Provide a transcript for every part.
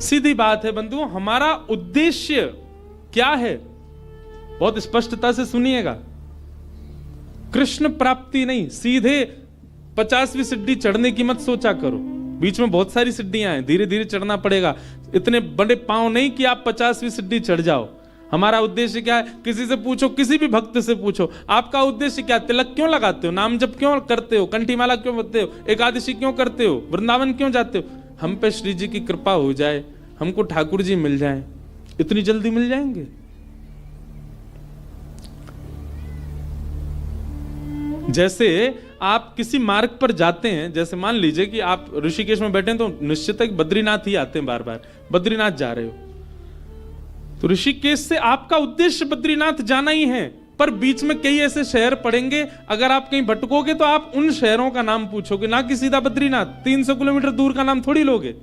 सीधी बात है बंधुओं, हमारा उद्देश्य क्या है? बहुत स्पष्टता से सुनिएगा। कृष्ण प्राप्ति नहीं, सीधे 50वीं सीढ़ी चढ़ने की मत सोचा करो। बीच में बहुत सारी सीढ़ियां हैं, धीरे धीरे चढ़ना पड़ेगा। इतने बड़े पांव नहीं कि आप 50वीं सीढ़ी चढ़ जाओ। हमारा उद्देश्य क्या है? किसी से पूछो, किसी भी भक्त से पूछो, आपका उद्देश्य क्या? तिलक क्यों लगाते हो? नाम जप क्यों करते हो? कंठी माला क्यों बदते हो? एकादशी क्यों करते हो? वृंदावन क्यों जाते हो? हम पे श्री जी की कृपा हो जाए, हमको ठाकुर जी मिल जाए। इतनी जल्दी मिल जाएंगे? जैसे आप किसी मार्ग पर जाते हैं, जैसे मान लीजिए कि आप ऋषिकेश में बैठे हैं, तो निश्चित है कि बद्रीनाथ ही आते हैं बार बार। बद्रीनाथ जा रहे हो तो ऋषिकेश से आपका उद्देश्य बद्रीनाथ जाना ही है, पर बीच में कई ऐसे शहर पड़ेंगे, अगर आप कहीं भटकोगे तो आप उन शहरों का नाम पूछोगे, ना कि सीधा बद्रीनाथ। 300 किलोमीटर दूर का नाम थोड़ी लोगे।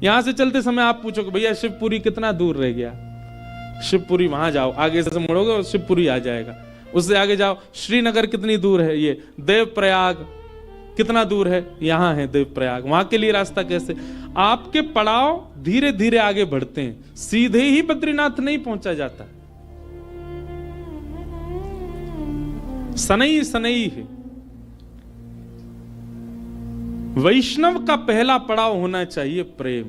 यहां से चलते समय आप पूछोगे भैया शिवपुरी कितना दूर रह गया? शिवपुरी वहां जाओ, आगे से मुड़ोगे और शिवपुरी आ जाएगा। उससे आगे जाओ, श्रीनगर कितनी दूर है? ये देवप्रयाग कितना दूर है? यहां है देवप्रयाग। वहां के लिए रास्ता कैसे? आपके पड़ाव धीरे धीरे आगे बढ़ते हैं, सीधे ही बद्रीनाथ नहीं पहुंचा जाता। सनई सनई है। वैष्णव का पहला पड़ाव होना चाहिए प्रेम।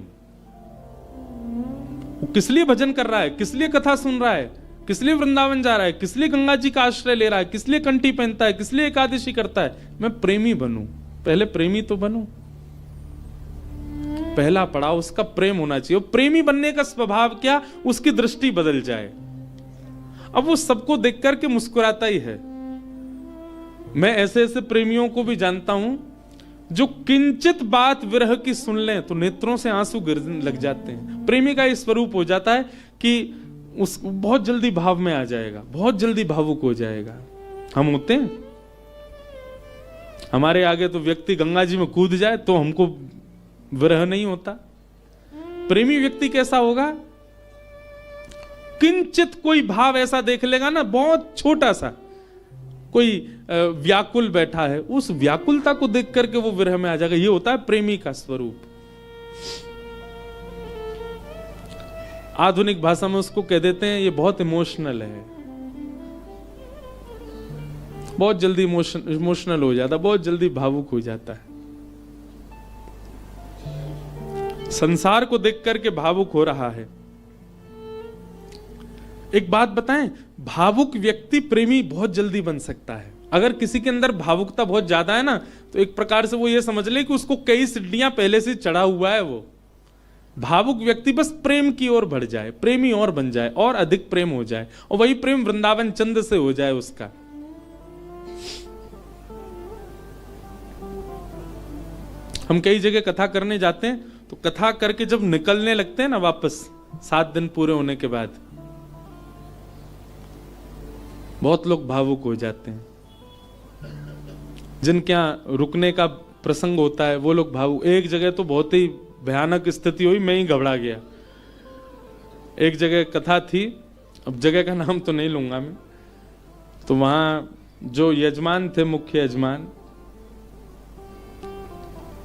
वो किस लिए भजन कर रहा है? किस लिए कथा सुन रहा है? किस लिए वृंदावन जा रहा है? किस लिए गंगा जी का आश्रय ले रहा है? किस लिए कंठी पहनता है? किस लिए एकादशी करता है? मैं प्रेमी बनूं। पहले प्रेमी तो बनूं। पहला पड़ाव उसका प्रेम होना चाहिए। प्रेमी बनने का स्वभाव क्या? उसकी दृष्टि बदल जाए। अब वो सबको देख करके मुस्कुराता ही है। मैं ऐसे ऐसे प्रेमियों को भी जानता हूं जो किंचित बात विरह की सुन लें तो नेत्रों से आंसू गिरने लग जाते हैं। प्रेमी का ये स्वरूप हो जाता है कि उस बहुत जल्दी भाव में आ जाएगा, बहुत जल्दी भावुक हो जाएगा। हम होते हैं, हमारे आगे तो व्यक्ति गंगा जी में कूद जाए तो हमको विरह नहीं होता। प्रेमी व्यक्ति कैसा होगा? किंचित कोई भाव ऐसा देख लेगा ना, बहुत छोटा सा, कोई व्याकुल बैठा है, उस व्याकुलता को देख करके वो विरह में आ जाएगा। ये होता है प्रेमी का स्वरूप। आधुनिक भाषा में उसको कह देते हैं ये बहुत इमोशनल है, बहुत जल्दी इमोशनल हो जाता, बहुत जल्दी भावुक हो जाता है। संसार को देख करके भावुक हो रहा है। एक बात बताएं, भावुक व्यक्ति प्रेमी बहुत जल्दी बन सकता है। अगर किसी के अंदर भावुकता बहुत ज्यादा है ना, तो एक प्रकार से वो ये समझ ले कि उसको कई सीढ़ियां पहले से चढ़ा हुआ है। वो भावुक व्यक्ति बस प्रेम की ओर बढ़ जाए, प्रेमी और बन जाए, और अधिक प्रेम हो जाए, और वही प्रेम वृंदावन चंद से हो जाए उसका। हम कई जगह कथा करने जाते हैं, तो कथा करके जब निकलने लगते हैं ना वापस, 7 दिन पूरे होने के बाद, बहुत लोग भावुक हो जाते हैं। जिनके यहां रुकने का प्रसंग होता है वो लोग भावुक। एक जगह तो बहुत ही भयानक स्थिति हुई, मैं ही घबरा गया। एक जगह कथा थी, अब जगह का नाम तो नहीं लूंगा मैं, तो वहां जो यजमान थे, मुख्य यजमान,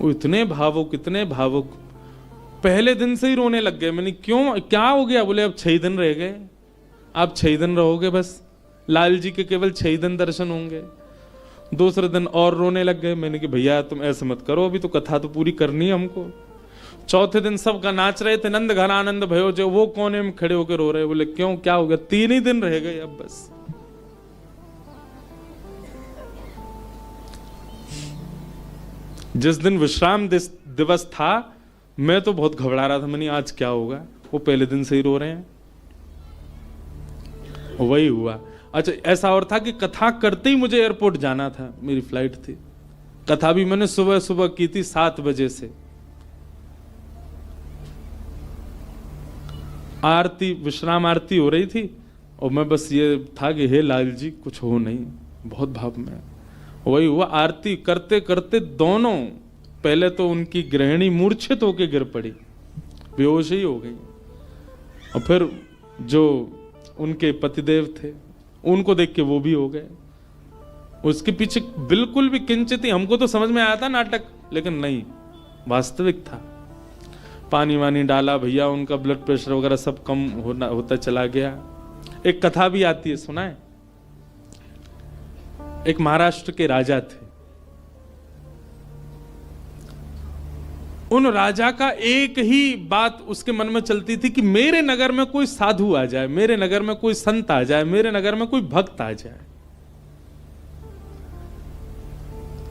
वो इतने भावुक, इतने भावुक, पहले दिन से ही रोने लग गए। मैंने क्यों, क्या हो गया? बोले अब 6 दिन रह गए, आप 6 दिन रहोगे बस, लाल जी के केवल 6 दिन दर्शन होंगे। दूसरे दिन और रोने लग गए। मैंने कि भैया तुम ऐसे मत करो, अभी तो कथा तो पूरी करनी है हमको। चौथे दिन सबका नाच रहे थे, नंद घन आनंद भयो, जो वो कोने में खड़े होकर रो रहे। बोले क्यों, क्या हो गया? 3 ही दिन रह गए अब बस। जिस दिन विश्राम दिवस था, मैं तो बहुत घबरा रहा था। मैंने आज क्या होगा, वो पहले दिन से ही रो रहे हैं। वही हुआ। अच्छा, ऐसा और था कि कथा करते ही मुझे एयरपोर्ट जाना था, मेरी फ्लाइट थी। कथा भी मैंने सुबह सुबह की थी 7 बजे से। आरती, विश्राम आरती हो रही थी, और मैं बस ये था कि हे लाल जी कुछ हो नहीं, बहुत भाव में। वही हुआ। आरती करते करते दोनों, पहले तो उनकी गृहिणी मूर्छित होकर गिर पड़ी, बेहोश ही हो गई, और फिर जो उनके पतिदेव थे उनको देख के वो भी हो गए। उसके पीछे बिल्कुल भी किंचित ही, हमको तो समझ में आया था नाटक, लेकिन नहीं, वास्तविक था। पानी वानी डाला भैया, उनका ब्लड प्रेशर वगैरह सब कम होता चला गया। एक कथा भी आती है, सुना है? एक महाराष्ट्र के राजा थे। उन राजा का एक ही बात उसके मन में चलती थी कि मेरे नगर में कोई साधु आ जाए, मेरे नगर में कोई संत आ जाए, मेरे नगर में कोई भक्त आ जाए।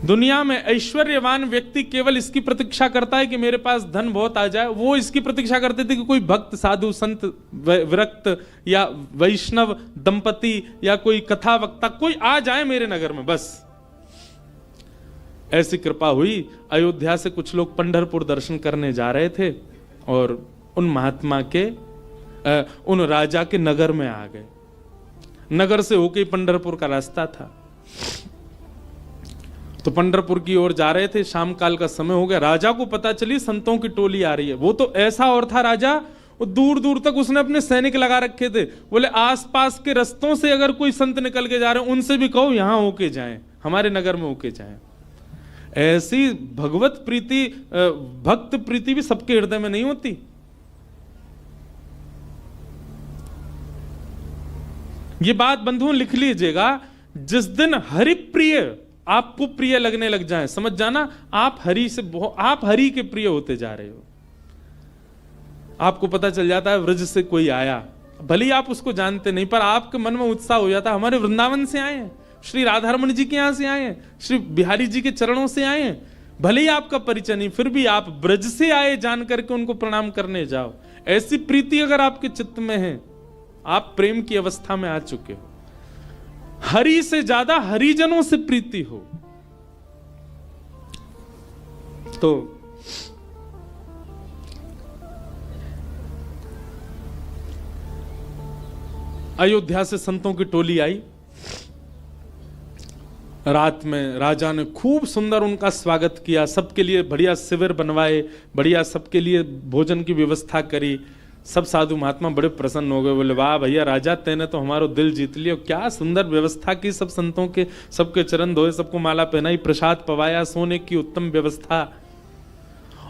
दुनिया में ऐश्वर्यवान व्यक्ति केवल इसकी प्रतीक्षा करता है कि मेरे पास धन बहुत आ जाए। वो इसकी प्रतीक्षा करते थे कि कोई भक्त, साधु, संत, विरक्त या वैष्णव दंपति या कोई कथा वक्ता कोई आ जाए मेरे नगर में, बस। ऐसी कृपा हुई, अयोध्या से कुछ लोग पंढरपुर दर्शन करने जा रहे थे और उन महात्मा के उन राजा के नगर में आ गए। नगर से होके पंढरपुर का रास्ता था, तो पंढरपुर की ओर जा रहे थे। शाम काल का समय हो गया। राजा को पता चली संतों की टोली आ रही है। वो तो ऐसा और था राजा, वो दूर दूर तक उसने अपने सैनिक लगा रखे थे। बोले आसपास के रस्तों से अगर कोई संत निकल के जा रहे हैं, उनसे भी कहो यहां होके जाएं, हमारे नगर में होके जाएं। ऐसी भगवत प्रीति, भक्त प्रीति भी सबके हृदय में नहीं होती। ये बात बंधुओं लिख लीजिएगा, जिस दिन हरि प्रिय आपको प्रिय लगने लग जाए, समझ जाना आप हरि से आप हरि के प्रिय होते जा रहे हो। आपको पता चल जाता है व्रज से कोई आया, भले ही आप उसको जानते नहीं, पर आपके मन में उत्साह हो जाता है, हमारे वृंदावन से आए हैं, श्री राधारमण जी के यहां से आए हैं, श्री बिहारी जी के चरणों से आए हैं। भले ही आपका परिचय नहीं, फिर भी आप ब्रज से आए जान करके उनको प्रणाम करने जाओ। ऐसी प्रीति अगर आपके चित्त में है, आप प्रेम की अवस्था में आ चुके हो। हरि से ज्यादा हरिजनों से प्रीति हो तो अयोध्या से संतों की टोली आई। रात में राजा ने खूब सुंदर उनका स्वागत किया, सबके लिए बढ़िया शिविर बनवाए, बढ़िया सबके लिए भोजन की व्यवस्था करी। सब साधु महात्मा बड़े प्रसन्न हो गए, बोले वाह भैया राजा, तेने तो हमारो दिल जीत लिया, क्या सुंदर व्यवस्था की, सब संतों के सबके चरण धोए, सबको माला पहनाई, प्रसाद पवाया, सोने की उत्तम व्यवस्था।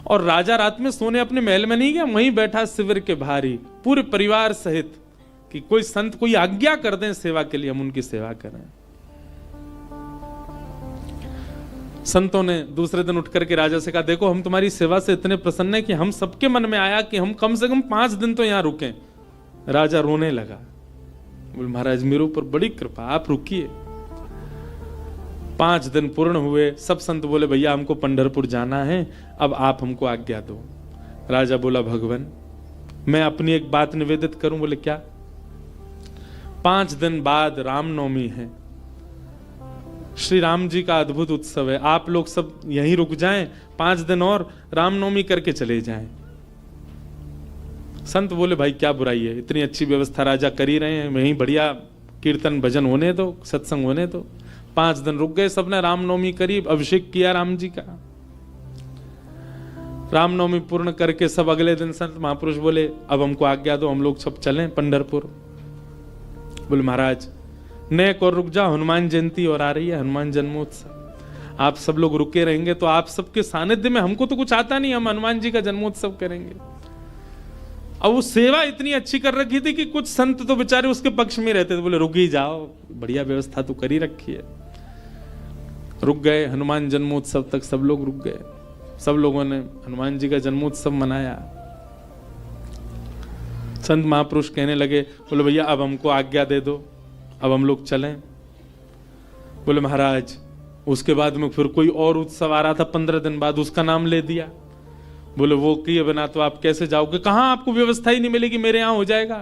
और राजा रात में सोने अपने महल में नहीं गया, वहीं बैठा शिविर के बाहर ही पूरे परिवार सहित, कि कोई संत कोई आज्ञा कर दें सेवा के लिए, हम उनकी सेवा करें। संतों ने दूसरे दिन उठ करके राजा से कहा, देखो हम तुम्हारी सेवा से इतने प्रसन्न हैं कि हम सबके मन में आया कि हम कम से कम 5 दिन तो यहां रुकें। राजा रोने लगा, बोले महाराज मेरे ऊपर बड़ी कृपा, आप रुकिए। 5 दिन पूर्ण हुए। सब संत बोले भैया हमको पंढरपुर जाना है, अब आप हमको आज्ञा दो। राजा बोला भगवान मैं अपनी एक बात निवेदित करूं। बोले क्या? 5 दिन बाद रामनवमी है, श्री राम जी का अद्भुत उत्सव है, आप लोग सब यहीं रुक जाएं, 5 दिन और रामनवमी करके चले जाएं। संत बोले भाई क्या बुराई है, इतनी अच्छी व्यवस्था राजा कर ही रहे हैं, वहीं बढ़िया कीर्तन भजन होने दो, सत्संग होने दो। 5 दिन रुक गए, सबने रामनवमी करी, अभिषेक किया राम जी का। रामनवमी पूर्ण करके सब अगले दिन संत महापुरुष बोले अब हमको आज्ञा दो, हम लोग सब चलें पंढरपुर। बोले महाराज नेक और रुक जाओ, हनुमान जयंती और आ रही है, हनुमान जन्मोत्सव, आप सब लोग रुके रहेंगे तो आप सबके सानिध्य में, हमको तो कुछ आता नहीं, हम हनुमान जी का जन्मोत्सव करेंगे। अब वो सेवा इतनी अच्छी कर रखी थी कि कुछ संत तो बेचारे उसके पक्ष में रहते थे, बोले रुक ही जाओ, बढ़िया व्यवस्था तो करी रखी है। रुक गए, हनुमान जन्मोत्सव तक सब लोग रुक गए, सब लोगों ने हनुमान जी का जन्मोत्सव मनाया। संत महापुरुष कहने लगे, बोले भैया अब हमको आज्ञा दे दो, अब हम लोग चलें। बोले महाराज उसके बाद में फिर कोई और उत्सव आ रहा था 15 दिन बाद, उसका नाम ले दिया। बोले वो किए बिना तो आप कैसे जाओगे, कहां आपको व्यवस्था ही नहीं मिलेगी, मेरे यहां हो जाएगा।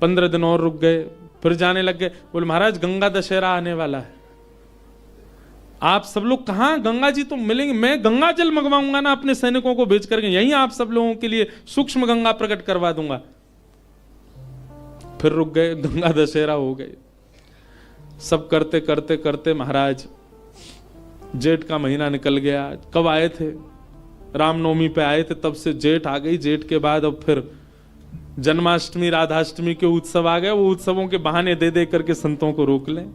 15 दिन और रुक गए, फिर जाने लग गए। बोले महाराज गंगा दशहरा आने वाला है, आप सब लोग कहां, गंगा जी तो मिलेंगे, मैं गंगा जल मंगवाऊंगा ना अपने सैनिकों को भेज करके, यहीं आप सब लोगों के लिए सूक्ष्म गंगा प्रकट करवा दूंगा। फिर रुक गए, गंगा दशहरा हो गए। सब करते करते करते महाराज जेठ का महीना निकल गया। कब आए थे? रामनवमी पे आए थे, तब से जेठ आ गई। जेठ के बाद अब फिर जन्माष्टमी राधाष्टमी के उत्सव आ गए। वो उत्सवों के बहाने दे दे करके संतों को रोक लें।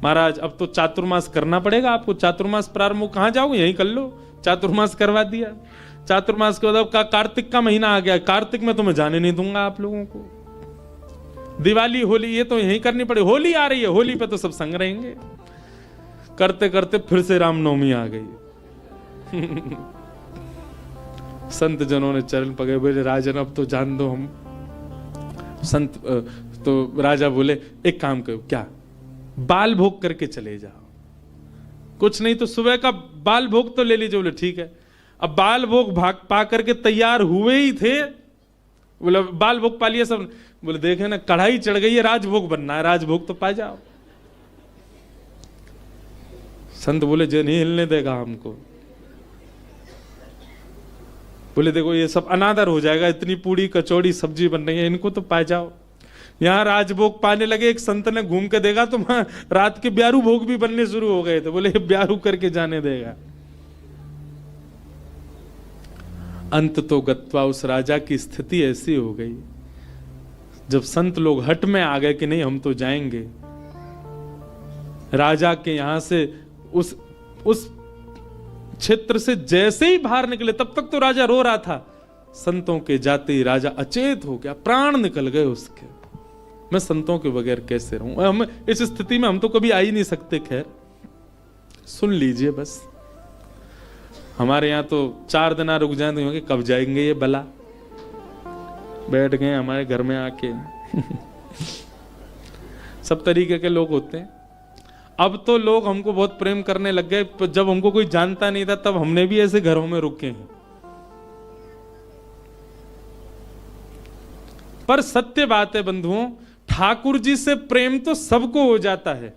महाराज अब तो चातुर्मास करना पड़ेगा आपको, चातुर्मास प्रारंभ, कहां जाओगे, यहीं कर लो। चातुर्मास करवा दिया। चातुर्मास के बाद कार्तिक का महीना आ गया, कार्तिक में तो मैं जाने नहीं दूंगा आप लोगों को। दिवाली होली ये तो यही करनी पड़े, होली आ रही है, होली पे तो सब संग रहेंगे। करते करते फिर से रामनवमी आ गई। संत जनों ने चरण पकड़े, बोले राजन अब तो जान दो हम। संत तो राजा बोले एक काम करो, क्या बाल भोग करके चले जाओ, कुछ नहीं तो सुबह का बाल भोग तो ले लीजिए। बोले ठीक है। अब बाल भोग भाग पा करके तैयार हुए ही थे, बोले बाल भोग पा लिया सब। बोले देखे ना कढ़ाई चढ़ गई है, राजभोग बनना है, राजभोग तो पा जाओ। संत बोले जो नहीं हिलने देगा हमको। बोले देखो ये सब अनादर हो जाएगा, इतनी पूड़ी कचौड़ी सब्जी बन रही है, इनको तो पा जाओ। यहां राजभोग पाने लगे, एक संत ने घूम के देखा तो वहां रात के ब्यारू भोग भी बनने शुरू हो गए थे। बोले ब्यारू करके जाने देगा। अंत तो गत्वा उस राजा की स्थिति ऐसी हो गई, जब संत लोग हट में आ गए कि नहीं हम तो जाएंगे, राजा के यहां से उस क्षेत्र से जैसे ही बाहर निकले, तब तक तो राजा रो रहा था, संतों के जाते ही राजा अचेत हो गया, प्राण निकल गए उसके। मैं संतों के बगैर कैसे रहूं, हम इस स्थिति में हम तो कभी आ ही नहीं सकते। खैर सुन लीजिए, बस हमारे यहां तो 4 दिन रुक जाए तो कब जाएंगे ये बला, बैठ गए हमारे घर में आके। सब तरीके के लोग होते हैं। अब तो लोग हमको बहुत प्रेम करने लग गए, जब हमको कोई जानता नहीं था तब हमने भी ऐसे घरों में रुके हैं। पर सत्य बात है बंधुओं, ठाकुर जी से प्रेम तो सबको हो जाता है,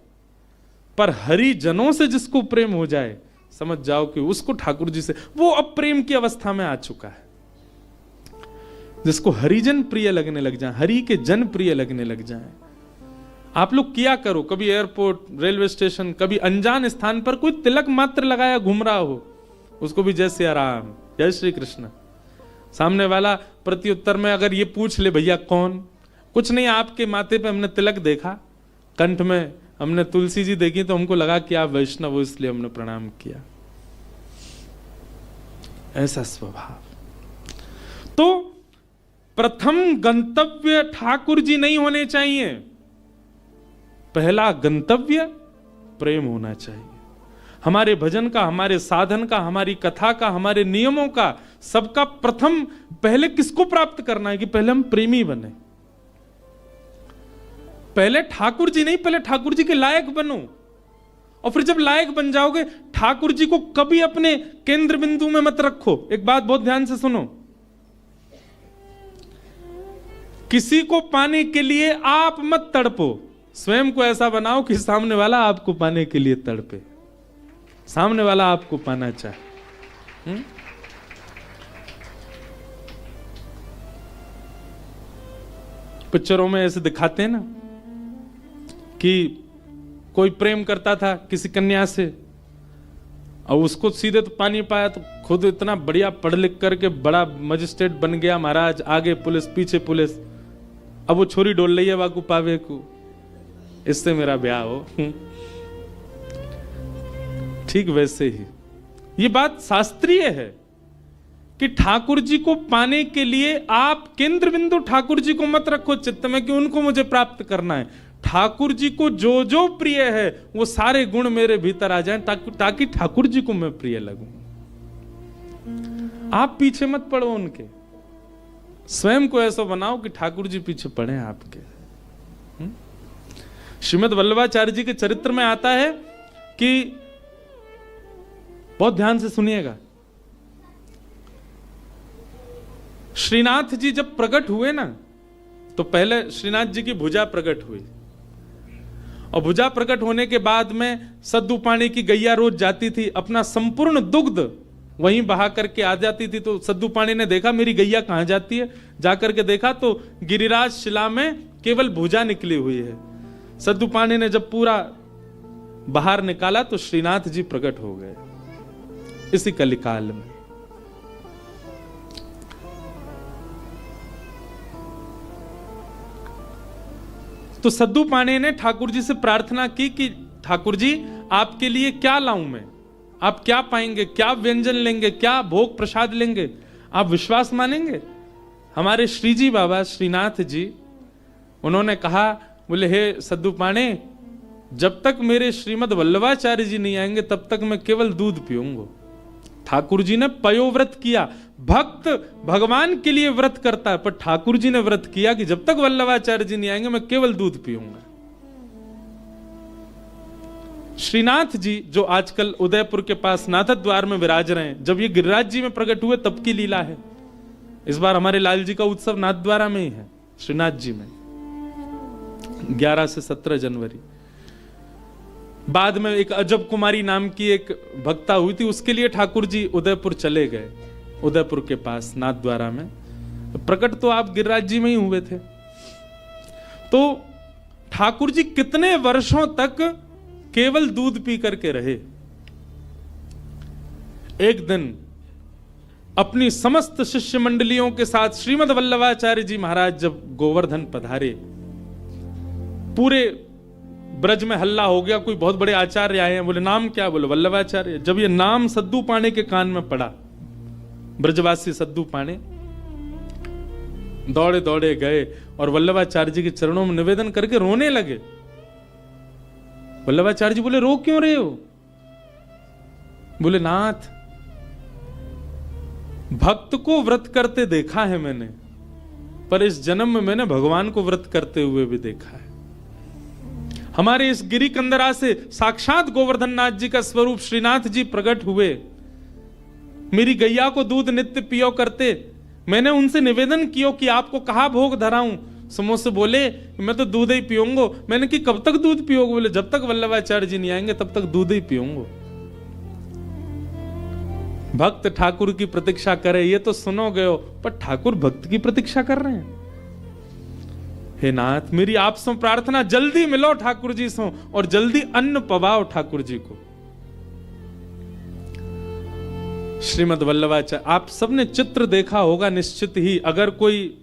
पर हरिजनों से जिसको प्रेम हो जाए, समझ जाओ कि उसको ठाकुर जी से, वो अब प्रेम की अवस्था में आ चुका है। जिसको हरिजन प्रिय लगने लग जाए, हरि के जन प्रिय लगने लग जाए। आप लोग किया करो, कभी एयरपोर्ट, रेलवे स्टेशन, कभी अनजान स्थान पर कोई तिलक मात्र लगाया घूम रहा हो, उसको भी जय सिया राम, जय श्री कृष्ण। सामने वाला प्रत्युत्तर में अगर ये पूछ ले भैया कौन, कुछ नहीं आपके माथे पे हमने तिलक देखा, कंठ में हमने तुलसी जी देखी तो हमको लगा कि आप वैष्णव हो इसलिए हमने प्रणाम किया। ऐसा स्वभाव। तो प्रथम गंतव्य ठाकुर जी नहीं होने चाहिए, पहला गंतव्य प्रेम होना चाहिए। हमारे भजन का, हमारे साधन का, हमारी कथा का, हमारे नियमों का, सबका प्रथम पहले किसको प्राप्त करना है कि पहले हम प्रेमी बने। पहले ठाकुर जी नहीं, पहले ठाकुर जी के लायक बनो, और फिर जब लायक बन जाओगे, ठाकुर जी को कभी अपने केंद्र बिंदु में मत रखो। एक बात बहुत ध्यान से सुनो, किसी को पाने के लिए आप मत तड़पो, स्वयं को ऐसा बनाओ कि सामने वाला आपको पाने के लिए तड़पे, सामने वाला आपको पाना चाहे। पिक्चरों में ऐसे दिखाते हैं ना कि कोई प्रेम करता था किसी कन्या से, और उसको सीधे तो पानी पाया, तो खुद इतना बढ़िया पढ़ लिख करके बड़ा मजिस्ट्रेट बन गया महाराज, आगे पुलिस पीछे पुलिस, अब वो छोरी डोल रही है वाकू पावे को, इससे मेरा ब्याह हो। ठीक वैसे ही ये बात शास्त्रीय है कि ठाकुर जी को पाने के लिए आप केंद्र बिंदु ठाकुर जी को मत रखो चित्त में कि उनको मुझे प्राप्त करना है। ठाकुर जी को जो जो प्रिय है वो सारे गुण मेरे भीतर आ जाएं, ताकि ठाकुर जी को मैं प्रिय लगूं। आप पीछे मत पड़ो उनके, स्वयं को ऐसा बनाओ कि ठाकुर जी पीछे पड़े आपके। श्रीमद् वल्लभाचार्य जी के चरित्र में आता है कि, बहुत ध्यान से सुनिएगा, श्रीनाथ जी जब प्रकट हुए ना, तो पहले श्रीनाथ जी की भुजा प्रकट हुई, और भुजा प्रकट होने के बाद में सद्दू पानी की गैया रोज जाती थी, अपना संपूर्ण दुग्ध वहीं बहा करके आ जाती थी। तो सद्दू पानी ने देखा मेरी गैया कहां जाती है, जाकर के देखा तो गिरिराज शिला में केवल भुजा निकली हुई है। सद्दू पानी ने जब पूरा बाहर निकाला तो श्रीनाथ जी प्रकट हो गए इसी कलिकाल में। तो सद्दू पानी ने ठाकुर जी से प्रार्थना की कि ठाकुर जी आपके लिए क्या लाऊं मैं, आप क्या पाएंगे, क्या व्यंजन लेंगे, क्या भोग प्रसाद लेंगे, आप विश्वास मानेंगे? हमारे श्री जी बाबा श्रीनाथ जी, उन्होंने कहा, बोले हे सद्दू पाणे, जब तक मेरे श्रीमद वल्लभाचार्य जी नहीं आएंगे तब तक मैं केवल दूध पीऊंगा। ठाकुर जी ने पयोव्रत किया। भक्त भगवान के लिए व्रत करता है, पर ठाकुर जी ने व्रत किया कि जब तक वल्लभाचार्य जी नहीं आएंगे मैं केवल दूध पीऊंगा। श्रीनाथ जी जो आजकल उदयपुर के पास नाथद्वार में विराज रहे हैं, जब ये गिरिराज जी में प्रकट हुए तब की लीला है। इस बार हमारे लाल जी का उत्सव नाथद्वारा में ही है, श्रीनाथ जी में, 11 से 17 जनवरी। बाद में एक अजब कुमारी नाम की एक भक्ता हुई थी, उसके लिए ठाकुर जी उदयपुर चले गए, उदयपुर के पास नाथद्वारा में। प्रकट तो आप गिरिराज जी में ही हुए थे। तो ठाकुर जी कितने वर्षों तक केवल दूध पी करके रहे। एक दिन अपनी समस्त शिष्य मंडलियों के साथ श्रीमद वल्लभाचार्य जी महाराज जब गोवर्धन पधारे, पूरे ब्रज में हल्ला हो गया, कोई बहुत बड़े आचार्य आए हैं। बोले नाम क्या? बोले वल्लभाचार्य। जब ये नाम सद्दू पाणे के कान में पड़ा, ब्रजवासी सद्दू पाणे दौड़े दौड़े गए और वल्लभाचार्य जी के चरणों में निवेदन करके रोने लगे। वल्लभाचार्य जी बोले रो क्यों रहे हो? बोले नाथ, भक्त को व्रत करते देखा है मैंने, पर इस जन्म में मैंने भगवान को व्रत करते हुए भी देखा है। हमारे इस गिरी कंदरा से साक्षात गोवर्धन नाथ जी का स्वरूप श्रीनाथ जी प्रकट हुए। मेरी गैया को दूध नित्य पियो करते, मैंने उनसे निवेदन किया कि आपको कहा भोग धराऊं। समोसे बोले मैं तो दूध ही पीऊंगा। मैंने कि कब तक दूध पियोगे? बोले जब तक वल्लभाचार्य जी नहीं आएंगे तब तक दूध ही पीऊंगा। भक्त ठाकुर की प्रतीक्षा करे ये तो सुनोगे हो, पर ठाकुर भक्त की प्रतीक्षा कर रहे हैं। हे नाथ, मेरी आपसे प्रार्थना, जल्दी मिलो ठाकुर जी से और जल्दी अन्न पवाओ ठाकुर जी को। श्रीमद वल्लभाचार्य, आप सबने चित्र देखा होगा निश्चित ही, अगर कोई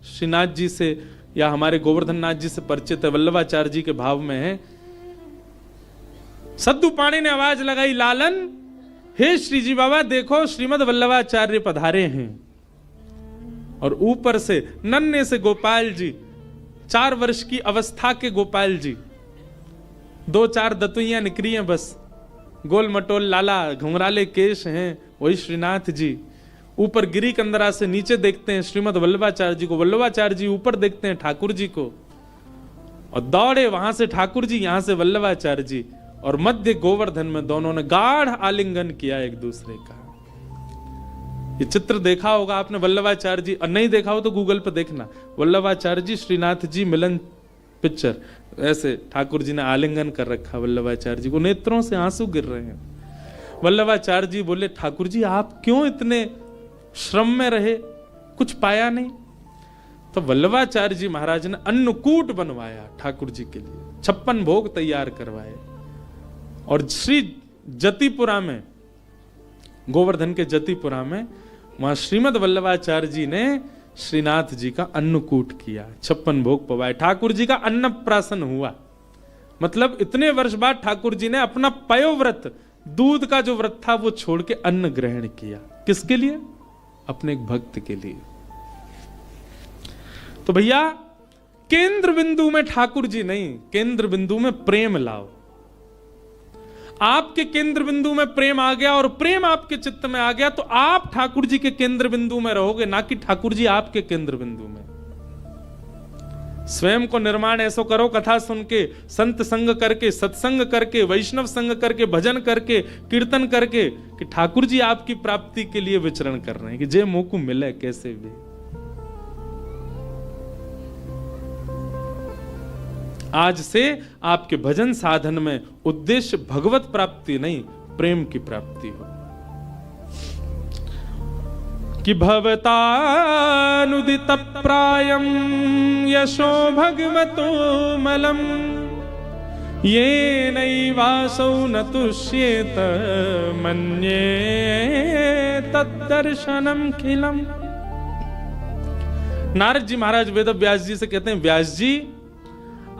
श्रीनाथ जी से या हमारे गोवर्धन नाथ जी से परिचित है, वल्लभाचार्य जी के भाव में है। सद्दू पाणी ने आवाज लगाई, लालन, हे श्री जी बाबा देखो श्रीमद वल्लभाचार्य पधारे हैं। और ऊपर से नन्हे से गोपाल जी, 4 वर्ष की अवस्था के गोपाल जी, 2-4 दतुइयां निकली हैं बस, गोल मटोल लाला, घुंघराले केश हैं, वही श्रीनाथ जी। ऊपर गिरी कंदरा से नीचे देखते हैं श्रीमद वल्लभाचार्य जी को, वल्लभाचार्य जी ऊपर देखते हैं ठाकुर जी को, और दौड़े वहां से ठाकुर जी, यहां से वल्लभाचार्य जी, और मध्य गोवर्धन में दोनों ने गाढ़ आलिंगन किया एक दूसरे का। ये चित्र देखा होगा आपने वल्लभाचार्य जी, और नहीं देखा हो तो गूगल पे देखना, वल्लभाचार्य जी श्रीनाथ जी मिलन पिक्चर, ऐसे ठाकुर जी ने आलिंगन कर रखा वल्लभाचार्य जी को, नेत्रों से आंसू गिर रहे हैं। वल्लभाचार्य जी बोले ठाकुर जी आप क्यों इतने श्रम में रहे, कुछ पाया नहीं? तो वल्लभाचार्य जी महाराज ने अन्नकूट बनवाया ठाकुर जी के लिए, 56 भोग तैयार करवाए, और श्री जतिपुरा में, गोवर्धन के जतिपुरा में, वहां श्रीमद वल्लभाचार्य जी ने श्रीनाथ जी का अन्नकूट किया, 56 भोग पवाए, ठाकुर जी का अन्नप्राशन हुआ। मतलब इतने वर्ष बाद ठाकुर जी ने अपना पयोव्रत, दूध का जो व्रत था वो छोड़ के अन्न ग्रहण किया। किसके लिए? अपने एक भक्त के लिए। तो भैया केंद्र बिंदु में ठाकुर जी नहीं, केंद्र बिंदु में प्रेम लाओ। आपके केंद्र बिंदु में प्रेम आ गया और प्रेम आपके चित्त में आ गया तो आप ठाकुर जी के केंद्र बिंदु में रहोगे, ना कि ठाकुर जी आपके केंद्र बिंदु में। स्वयं को निर्माण ऐसो करो, कथा सुन के, संत संग करके, सत्संग करके, वैष्णव संग करके, भजन करके, कीर्तन करके, कि ठाकुर जी आपकी प्राप्ति के लिए विचरण कर रहे हैं, कि जे मोह को मिले कैसे भी। आज से आपके भजन साधन में उद्देश्य भगवत प्राप्ति नहीं, प्रेम की प्राप्ति हो। कि भवतानुदित प्रायम यशो भगवतो मलम ये नैवासौ न तुष्येत मन्ये तद्दर्शनम खिलम। नारद जी महाराज वेद व्यास जी से कहते हैं, व्यास जी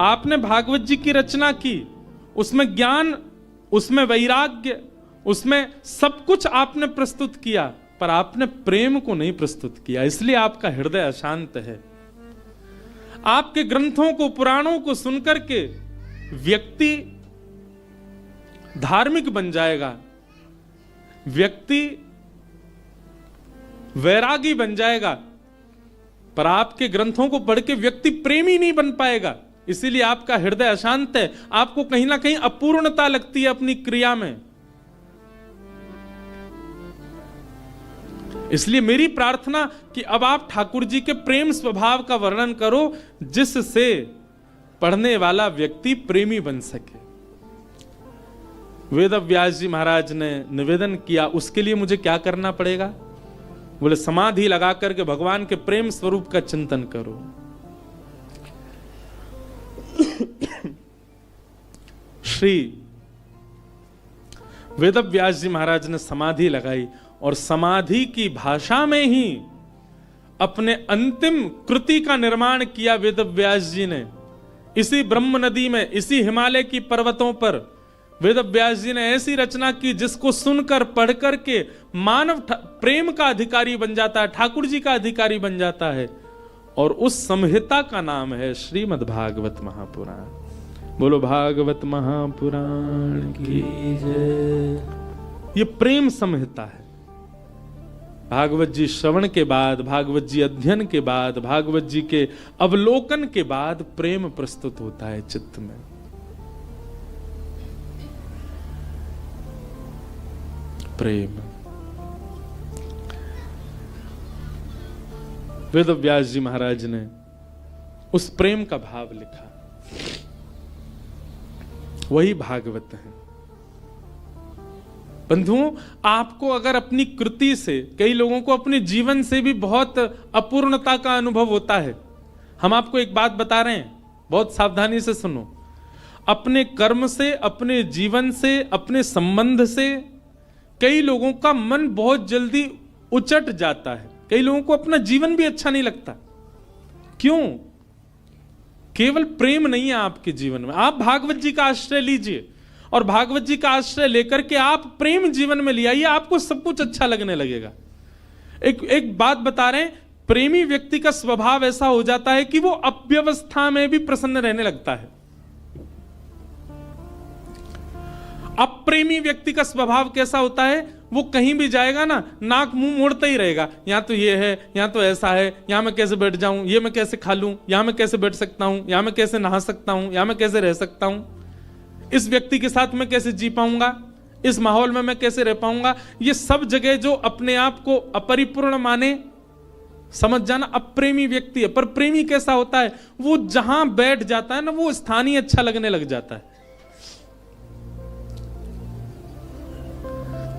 आपने भागवत जी की रचना की, उसमें ज्ञान, उसमें वैराग्य, उसमें सब कुछ आपने प्रस्तुत किया, पर आपने प्रेम को नहीं प्रस्तुत किया, इसलिए आपका हृदय अशांत है। आपके ग्रंथों को, पुराणों को सुनकर के व्यक्ति धार्मिक बन जाएगा, व्यक्ति वैरागी बन जाएगा, पर आपके ग्रंथों को पढ़ के व्यक्ति प्रेमी नहीं बन पाएगा। इसीलिए आपका हृदय अशांत है, आपको कहीं ना कहीं अपूर्णता लगती है अपनी क्रिया में। इसलिए मेरी प्रार्थना कि अब आप ठाकुर जी के प्रेम स्वभाव का वर्णन करो, जिससे पढ़ने वाला व्यक्ति प्रेमी बन सके। वेद व्यास जी महाराज ने निवेदन किया, उसके लिए मुझे क्या करना पड़ेगा? बोले समाधि लगा करके भगवान के प्रेम स्वरूप का चिंतन करो। श्री वेद व्यास जी महाराज ने समाधि लगाई और समाधि की भाषा में ही अपने अंतिम कृति का निर्माण किया। वेद व्यास जी ने इसी ब्रह्म नदी में, इसी हिमालय की पर्वतों पर वेद व्यास जी ने ऐसी रचना की जिसको सुनकर पढ़कर के मानव प्रेम का अधिकारी बन जाता है, ठाकुर जी का अधिकारी बन जाता है। और उस संहिता का नाम है श्रीमद् भागवत महापुराण। बोलो भागवत महापुराण की जय। ये प्रेम संहिता है। भागवत जी श्रवण के बाद, भागवत जी अध्ययन के बाद, भागवत जी के अवलोकन के बाद प्रेम प्रस्तुत होता है चित्त में। प्रेम। वेद व्यास जी महाराज ने उस प्रेम का भाव लिखा, वही भागवत है। बंधुओं, आपको अगर अपनी कृति से, कई लोगों को अपने जीवन से भी बहुत अपूर्णता का अनुभव होता है। हम आपको एक बात बता रहे हैं, बहुत सावधानी से सुनो। अपने कर्म से, अपने जीवन से, अपने संबंध से कई लोगों का मन बहुत जल्दी उचट जाता है। कई लोगों को अपना जीवन भी अच्छा नहीं लगता। क्यों? केवल प्रेम नहीं है आपके जीवन में। आप भागवत जी का आश्रय लीजिए और भागवत जी का आश्रय लेकर के आप प्रेम जीवन में ले आइए, आपको सब कुछ अच्छा लगने लगेगा। एक बात बता रहे हैं, प्रेमी व्यक्ति का स्वभाव ऐसा हो जाता है कि वो अव्यवस्था में भी प्रसन्न रहने लगता है। अप्रेमी व्यक्ति का स्वभाव कैसा होता है? वो कहीं भी जाएगा ना, नाक मुंह मोड़ता ही रहेगा। यहां तो ये है, यहां तो ऐसा है, यहां मैं कैसे बैठ जाऊं, ये मैं कैसे खा लूं, यहां मैं कैसे बैठ सकता हूं, यहां मैं कैसे नहा सकता हूं, यहां मैं कैसे रह सकता हूं, इस व्यक्ति के साथ मैं कैसे जी पाऊंगा, इस माहौल में मैं कैसे रह पाऊंगा। ये सब जगह जो अपने आप को अपरिपूर्ण माने, समझ जाना अप्रेमी व्यक्ति है। पर प्रेमी कैसा होता है? वो जहां बैठ जाता है ना, वो स्थान ही अच्छा लगने लग जाता है।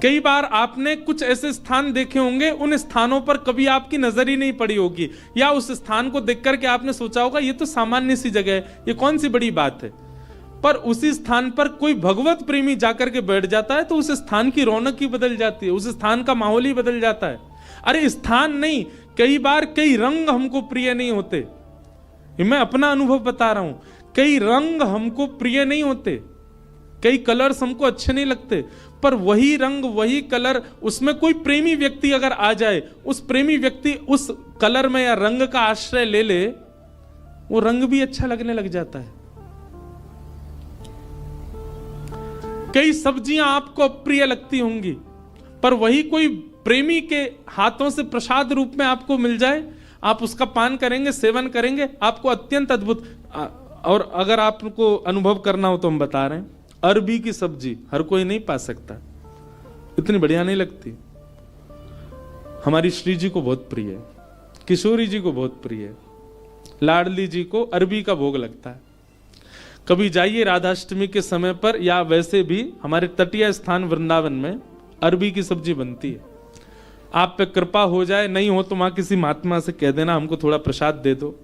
कई बार आपने कुछ ऐसे स्थान देखे होंगे, उन स्थानों पर कभी आपकी नजर ही नहीं पड़ी होगी, या उस स्थान को देख करके आपने सोचा होगा ये तो सामान्य सी जगह है, ये कौन सी बड़ी बात है। पर उसी स्थान पर कोई भगवत प्रेमी जाकर के बैठ जाता है तो उस स्थान की रौनक ही बदल जाती है, उस स्थान का माहौल ही बदल जाता है। अरे स्थान नहीं, कई बार कई रंग हमको प्रिय नहीं होते। मैं अपना अनुभव बता रहा हूं, कई रंग हमको प्रिय नहीं होते, कई कलर्स हमको अच्छे नहीं लगते, पर वही रंग, वही कलर, उसमें कोई प्रेमी व्यक्ति अगर आ जाए, उस प्रेमी व्यक्ति उस कलर में या रंग का आश्रय ले ले, वो रंग भी अच्छा लगने लग जाता है। कई सब्जियां आपको अप्रिय लगती होंगी, पर वही कोई प्रेमी के हाथों से प्रसाद रूप में आपको मिल जाए, आप उसका पान करेंगे, सेवन करेंगे, आपको अत्यंत अद्भुत। और अगर आपको अनुभव करना हो तो हम बता रहे हैं, अरबी की सब्जी हर कोई नहीं पा सकता, इतनी बढ़िया नहीं लगती। हमारी श्री जी को बहुत प्रिय है, किशोरी जी को बहुत प्रिय है, लाडली जी को अरबी का भोग लगता है। कभी जाइए राधाष्टमी के समय पर, या वैसे भी हमारे तटीय स्थान वृंदावन में अरबी की सब्जी बनती है। आप पे कृपा हो जाए, नहीं हो तो वहां किसी महात्मा से कह देना हमको थोड़ा प्रसाद दे दो,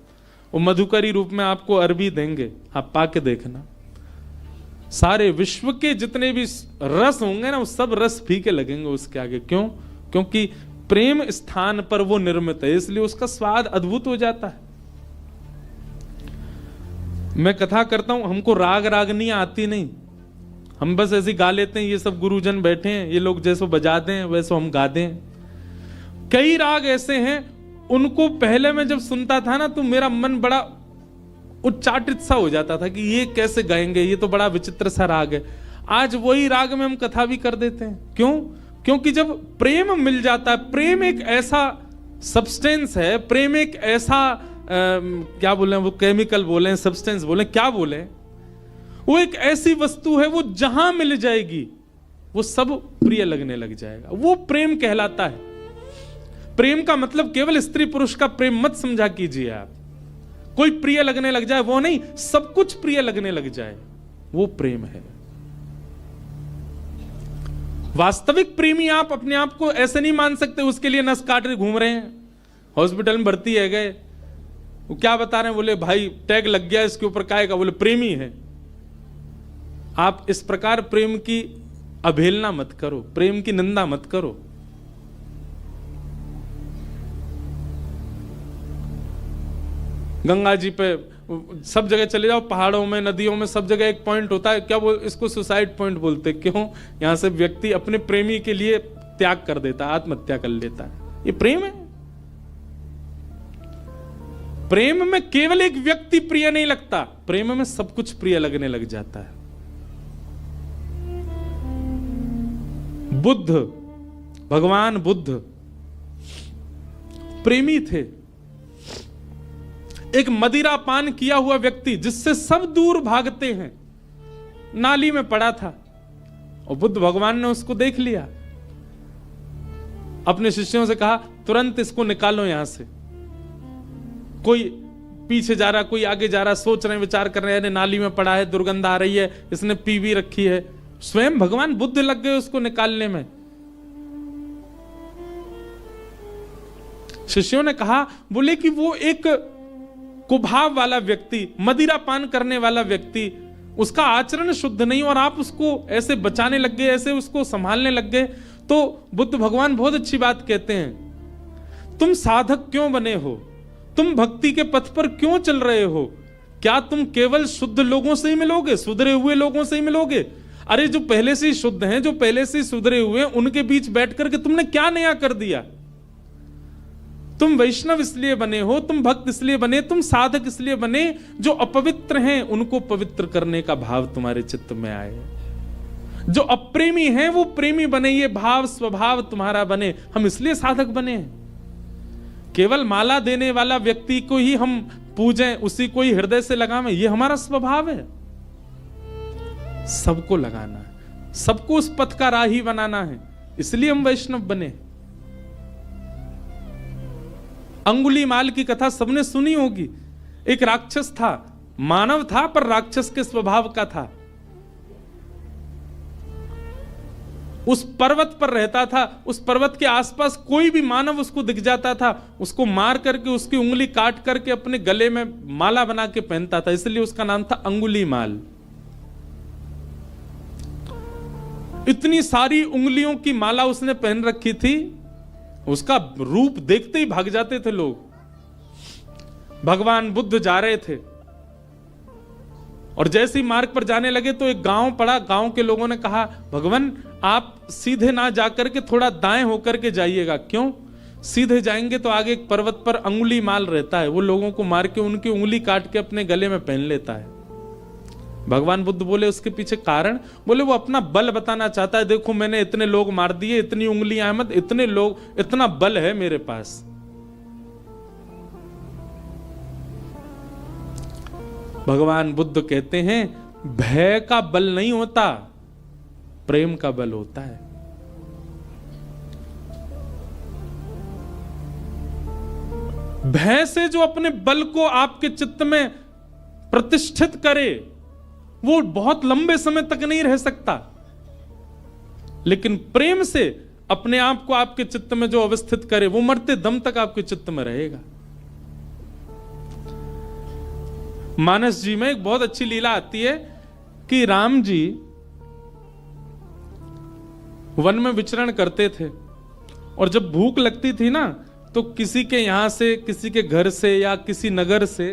वो मधुकरी रूप में आपको अरबी देंगे, आप पाके देखना। सारे विश्व के जितने भी रस होंगे ना, वो सब रस फीके लगेंगे उसके आगे। क्यों? क्योंकि प्रेम स्थान पर वो निर्मित है, इसलिए उसका स्वाद अद्भुत हो जाता है। मैं कथा करता हूं, हमको राग रागनी आती नहीं, हम बस ऐसे गा लेते हैं, ये सब गुरुजन बैठे हैं, ये लोग जैसो बजा दें वैसो हम गा दें। कई राग ऐसे हैं, उनको पहले मैं जब सुनता था ना तो मेरा मन बड़ा उच्चाटित सा हो जाता था कि ये कैसे गाएंगे, ये तो बड़ा विचित्र सा राग है। आज वही राग में हम कथा भी कर देते हैं। क्यों? क्योंकि जब प्रेम मिल जाता है, प्रेम एक ऐसा सब्सटेंस है, प्रेम एक ऐसा क्या बोले वो, केमिकल बोले, सब्सटेंस बोले, क्या बोले, वो एक ऐसी वस्तु है, वो जहां मिल जाएगी वो सब प्रिय लगने लग जाएगा। वो प्रेम कहलाता है। प्रेम का मतलब केवल स्त्री पुरुष का प्रेम मत समझा कीजिए आप। कोई प्रिय लगने लग जाए वो नहीं, सब कुछ प्रिय लगने लग जाए, वो प्रेम है। वास्तविक प्रेमी आप अपने आप को ऐसे नहीं मान सकते, उसके लिए नस काट रहे घूम रहे हैं, हॉस्पिटल में भर्ती है गए, वो क्या बता रहे हैं, बोले भाई टैग लग गया इसके ऊपर, काहे का, बोले प्रेमी है। आप इस प्रकार प्रेम की अवहेलना मत करो, प्रेम की निंदा मत करो। गंगा जी पे सब जगह चले जाओ, पहाड़ों में, नदियों में, सब जगह एक पॉइंट होता है, क्या इसको सुसाइड पॉइंट बोलते। क्यों? यहां से व्यक्ति अपने प्रेमी के लिए त्याग कर देता है, आत्महत्या कर लेता है। ये प्रेम है। प्रेम में केवल एक व्यक्ति प्रिय नहीं लगता, प्रेम में सब कुछ प्रिय लगने लग जाता है। बुद्ध, भगवान बुद्ध प्रेमी थे। एक मदिरा पान किया हुआ व्यक्ति जिससे सब दूर भागते हैं, नाली में पड़ा था और बुद्ध भगवान ने उसको देख लिया, अपने शिष्यों से कहा तुरंत इसको निकालो यहां से। कोई पीछे जा रहा, कोई आगे जा रहा, सोच रहे हैं, विचार कर रहे हैं, नाली में पड़ा है, दुर्गंध आ रही है, इसने पी भी रखी है। स्वयं भगवान बुद्ध लग गए उसको निकालने में। शिष्यों ने कहा, बोले कि वो एक कुभाव वाला व्यक्ति, मदिरा पान करने वाला व्यक्ति, उसका आचरण शुद्ध नहीं, और आप उसको ऐसे बचाने लग गए, ऐसे उसको संभालने लग गए। तो बुद्ध भगवान बहुत अच्छी बात कहते हैं, तुम साधक क्यों बने हो, तुम भक्ति के पथ पर क्यों चल रहे हो? क्या तुम केवल शुद्ध लोगों से ही मिलोगे, सुधरे हुए लोगों से ही मिलोगे? अरे जो पहले से ही शुद्ध हैं, जो पहले से ही सुधरे हुए हैं, उनके बीच बैठ करके तुमने क्या नया कर दिया? तुम वैष्णव इसलिए बने हो, तुम भक्त इसलिए बने, तुम साधक इसलिए बने, जो अपवित्र हैं उनको पवित्र करने का भाव तुम्हारे चित्त में आए। जो अप्रेमी हैं वो प्रेमी बने, ये भाव स्वभाव तुम्हारा बने। हम इसलिए साधक बने हैं। केवल माला देने वाला व्यक्ति को ही हम पूजें, उसी को ही हृदय से लगावें, ये हमारा स्वभाव है। सबको लगाना है, सबको उस पथ का राही बनाना है, इसलिए हम वैष्णव बने। अंगुलीमाल की कथा सबने सुनी होगी। एक राक्षस था, मानव था पर राक्षस के स्वभाव का था। उस पर्वत पर रहता था, उस पर्वत के आसपास कोई भी मानव उसको दिख जाता था, उसको मार करके उसकी उंगली काट करके अपने गले में माला बना के पहनता था, इसलिए उसका नाम था अंगुलीमाल। इतनी सारी उंगलियों की माला उसने पहन रखी थी, उसका रूप देखते ही भाग जाते थे लोग। भगवान बुद्ध जा रहे थे और जैसे ही मार्ग पर जाने लगे तो एक गांव पड़ा। गांव के लोगों ने कहा, भगवान आप सीधे ना जाकर के थोड़ा दाएं होकर के जाइएगा। क्यों? सीधे जाएंगे तो आगे एक पर्वत पर अंगुलीमाल रहता है, वो लोगों को मार के उनकी उंगली काट के अपने गले में पहन लेता है। भगवान बुद्ध बोले उसके पीछे कारण, बोले वो अपना बल बताना चाहता है, देखो मैंने इतने लोग मार दिए, इतनी उंगलियां मत, इतने लोग, इतना बल है मेरे पास। भगवान बुद्ध कहते हैं भय का बल नहीं होता, प्रेम का बल होता है। भय से जो अपने बल को आपके चित्त में प्रतिष्ठित करे वो बहुत लंबे समय तक नहीं रह सकता, लेकिन प्रेम से अपने आप को आपके चित्त में जो अवस्थित करे वो मरते दम तक आपके चित्त में रहेगा। मानस जी में एक बहुत अच्छी लीला आती है कि राम जी वन में विचरण करते थे और जब भूख लगती थी ना तो किसी के यहां से, किसी के घर से या किसी नगर से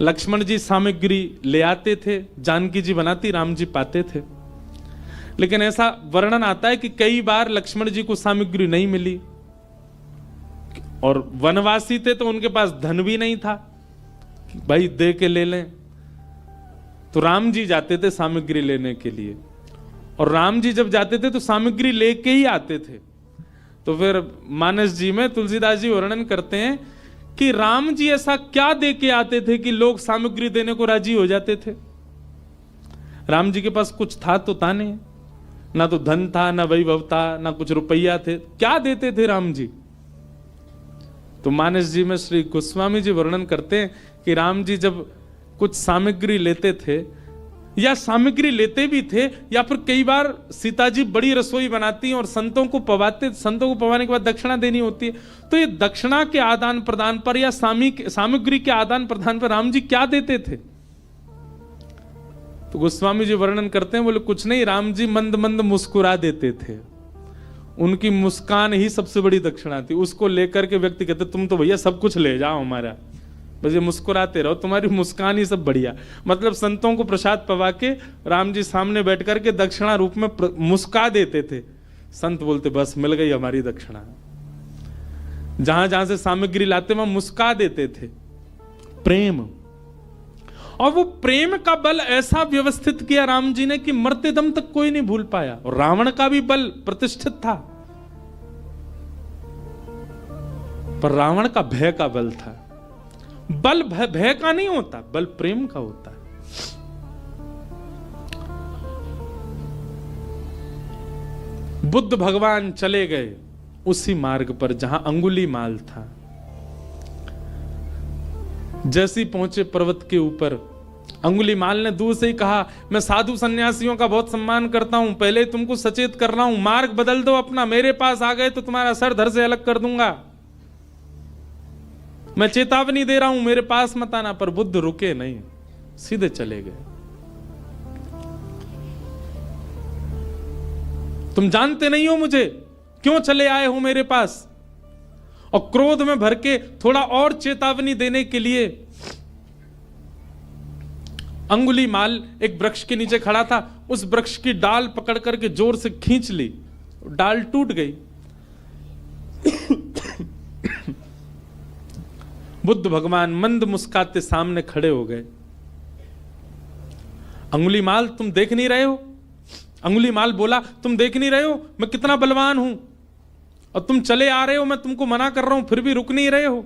लक्ष्मण जी सामग्री ले आते थे, जानकी जी बनाती, राम जी पाते थे। लेकिन ऐसा वर्णन आता है कि कई बार लक्ष्मण जी को सामग्री नहीं मिली और वनवासी थे तो उनके पास धन भी नहीं था कि भाई दे के ले लें। तो राम जी जाते थे सामग्री लेने के लिए, और राम जी जब जाते थे तो सामग्री लेके ही आते थे। तो फिर मानस जी में तुलसीदास जी वर्णन करते हैं कि राम जी ऐसा क्या दे के आते थे कि लोग सामग्री देने को राजी हो जाते थे। राम जी के पास कुछ था तो था नहीं, ना तो धन था, ना वैभव था, ना कुछ रुपया थे, क्या देते थे राम जी। तो मानस जी में श्री गोस्वामी जी वर्णन करते हैं कि राम जी जब कुछ सामग्री लेते थे या सामग्री लेते भी थे, या फिर कई बार सीता जी बड़ी रसोई बनाती हैं और संतों को पवाते, संतों को पवाने के बाद दक्षिणा देनी होती है, तो ये दक्षिणा के आदान प्रदान पर या सामग्री के आदान प्रदान पर राम जी क्या देते थे। तो गोस्वामी जी वर्णन करते हैं, बोले कुछ नहीं, राम जी मंद मंद मुस्कुरा देते थे, उनकी मुस्कान ही सबसे बड़ी दक्षिणा थी। उसको लेकर के व्यक्ति कहते तुम तो भैया सब कुछ ले जाओ हमारा, बस ये मुस्कुराते रहो, तुम्हारी मुस्कान ही सब बढ़िया। मतलब संतों को प्रसाद पवा के राम जी सामने बैठ करके दक्षिणा रूप में मुस्का देते थे। संत बोलते बस मिल गई हमारी दक्षिणा। जहां जहां से सामग्री लाते वहां मुस्का देते थे। प्रेम, और वो प्रेम का बल ऐसा व्यवस्थित किया राम जी ने कि मरते दम तक कोई नहीं भूल पाया। और रावण का भी बल प्रतिष्ठित था, पर रावण का भय का बल था। बल भय का नहीं होता, बल प्रेम का होता है। बुद्ध भगवान चले गए उसी मार्ग पर जहां अंगुलीमाल था। जैसे ही पहुंचे पर्वत के ऊपर, अंगुलीमाल ने दूर से ही कहा मैं साधु सन्यासियों का बहुत सम्मान करता हूं, पहले ही तुमको सचेत कर रहा हूं, मार्ग बदल दो अपना, मेरे पास आ गए तो तुम्हारा सर धड़ से अलग कर दूंगा। मैं चेतावनी दे रहा हूं, मेरे पास मत आना। पर बुद्ध रुके नहीं, सीधे चले गए। तुम जानते नहीं हो मुझे, क्यों चले आए हो मेरे पास। और क्रोध में भर के थोड़ा और चेतावनी देने के लिए अंगुलीमाल एक वृक्ष के नीचे खड़ा था, उस वृक्ष की डाल पकड़ करके जोर से खींच ली, डाल टूट गई। बुद्ध भगवान मंद मुस्काते सामने खड़े हो गए। अंगुलीमाल तुम देख नहीं रहे हो। अंगुलीमाल बोला तुम देख नहीं रहे हो मैं कितना बलवान हूं, और तुम चले आ रहे हो, मैं तुमको मना कर रहा हूं फिर भी रुक नहीं रहे हो।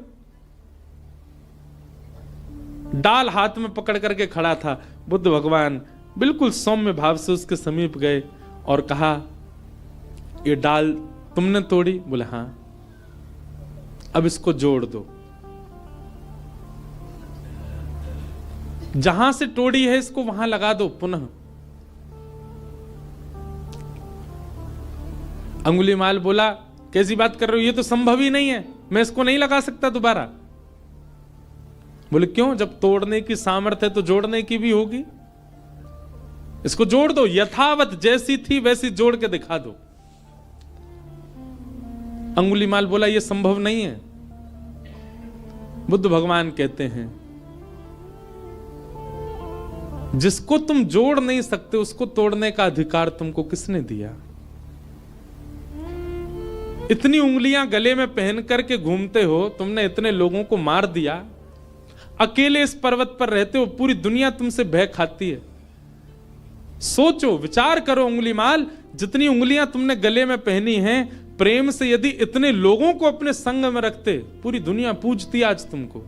डाल हाथ में पकड़ करके खड़ा था। बुद्ध भगवान बिल्कुल सौम्य भाव से उसके समीप गए और कहा ये डाल तुमने तोड़ी। बोले हां, अब इसको जोड़ दो, जहां से तोड़ी है इसको वहां लगा दो पुनः। अंगुलीमाल बोला कैसी बात कर रहे हो, ये तो संभव ही नहीं है, मैं इसको नहीं लगा सकता दोबारा। बोले क्यों, जब तोड़ने की सामर्थ्य है तो जोड़ने की भी होगी। इसको जोड़ दो, यथावत जैसी थी वैसी जोड़ के दिखा दो। अंगुलीमाल बोला यह संभव नहीं है। बुद्ध भगवान कहते हैं जिसको तुम जोड़ नहीं सकते उसको तोड़ने का अधिकार तुमको किसने दिया। इतनी उंगलियां गले में पहन करके घूमते हो, तुमने इतने लोगों को मार दिया, अकेले इस पर्वत पर रहते हो, पूरी दुनिया तुमसे भय खाती है। सोचो, विचार करो अंगुलीमाल, जितनी उंगलियां तुमने गले में पहनी हैं, प्रेम से यदि इतने लोगों को अपने संग में रखते, पूरी दुनिया पूजती आज तुमको।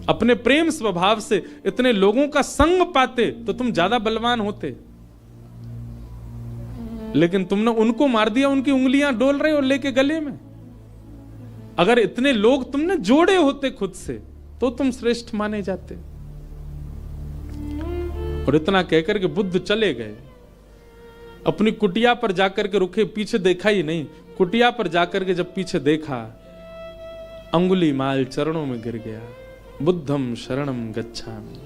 अपने प्रेम स्वभाव से इतने लोगों का संग पाते तो तुम ज्यादा बलवान होते, लेकिन तुमने उनको मार दिया, उनकी उंगलियां डोल रहे हो लेके गले में। अगर इतने लोग तुमने जोड़े होते खुद से तो तुम श्रेष्ठ माने जाते। और इतना कहकर के बुद्ध चले गए। अपनी कुटिया पर जाकर के रुके, पीछे देखा ही नहीं। कुटिया पर जाकर के जब पीछे देखा, अंगुलीमाल चरणों में गिर गया। बुद्धम शरणम गच्छामि,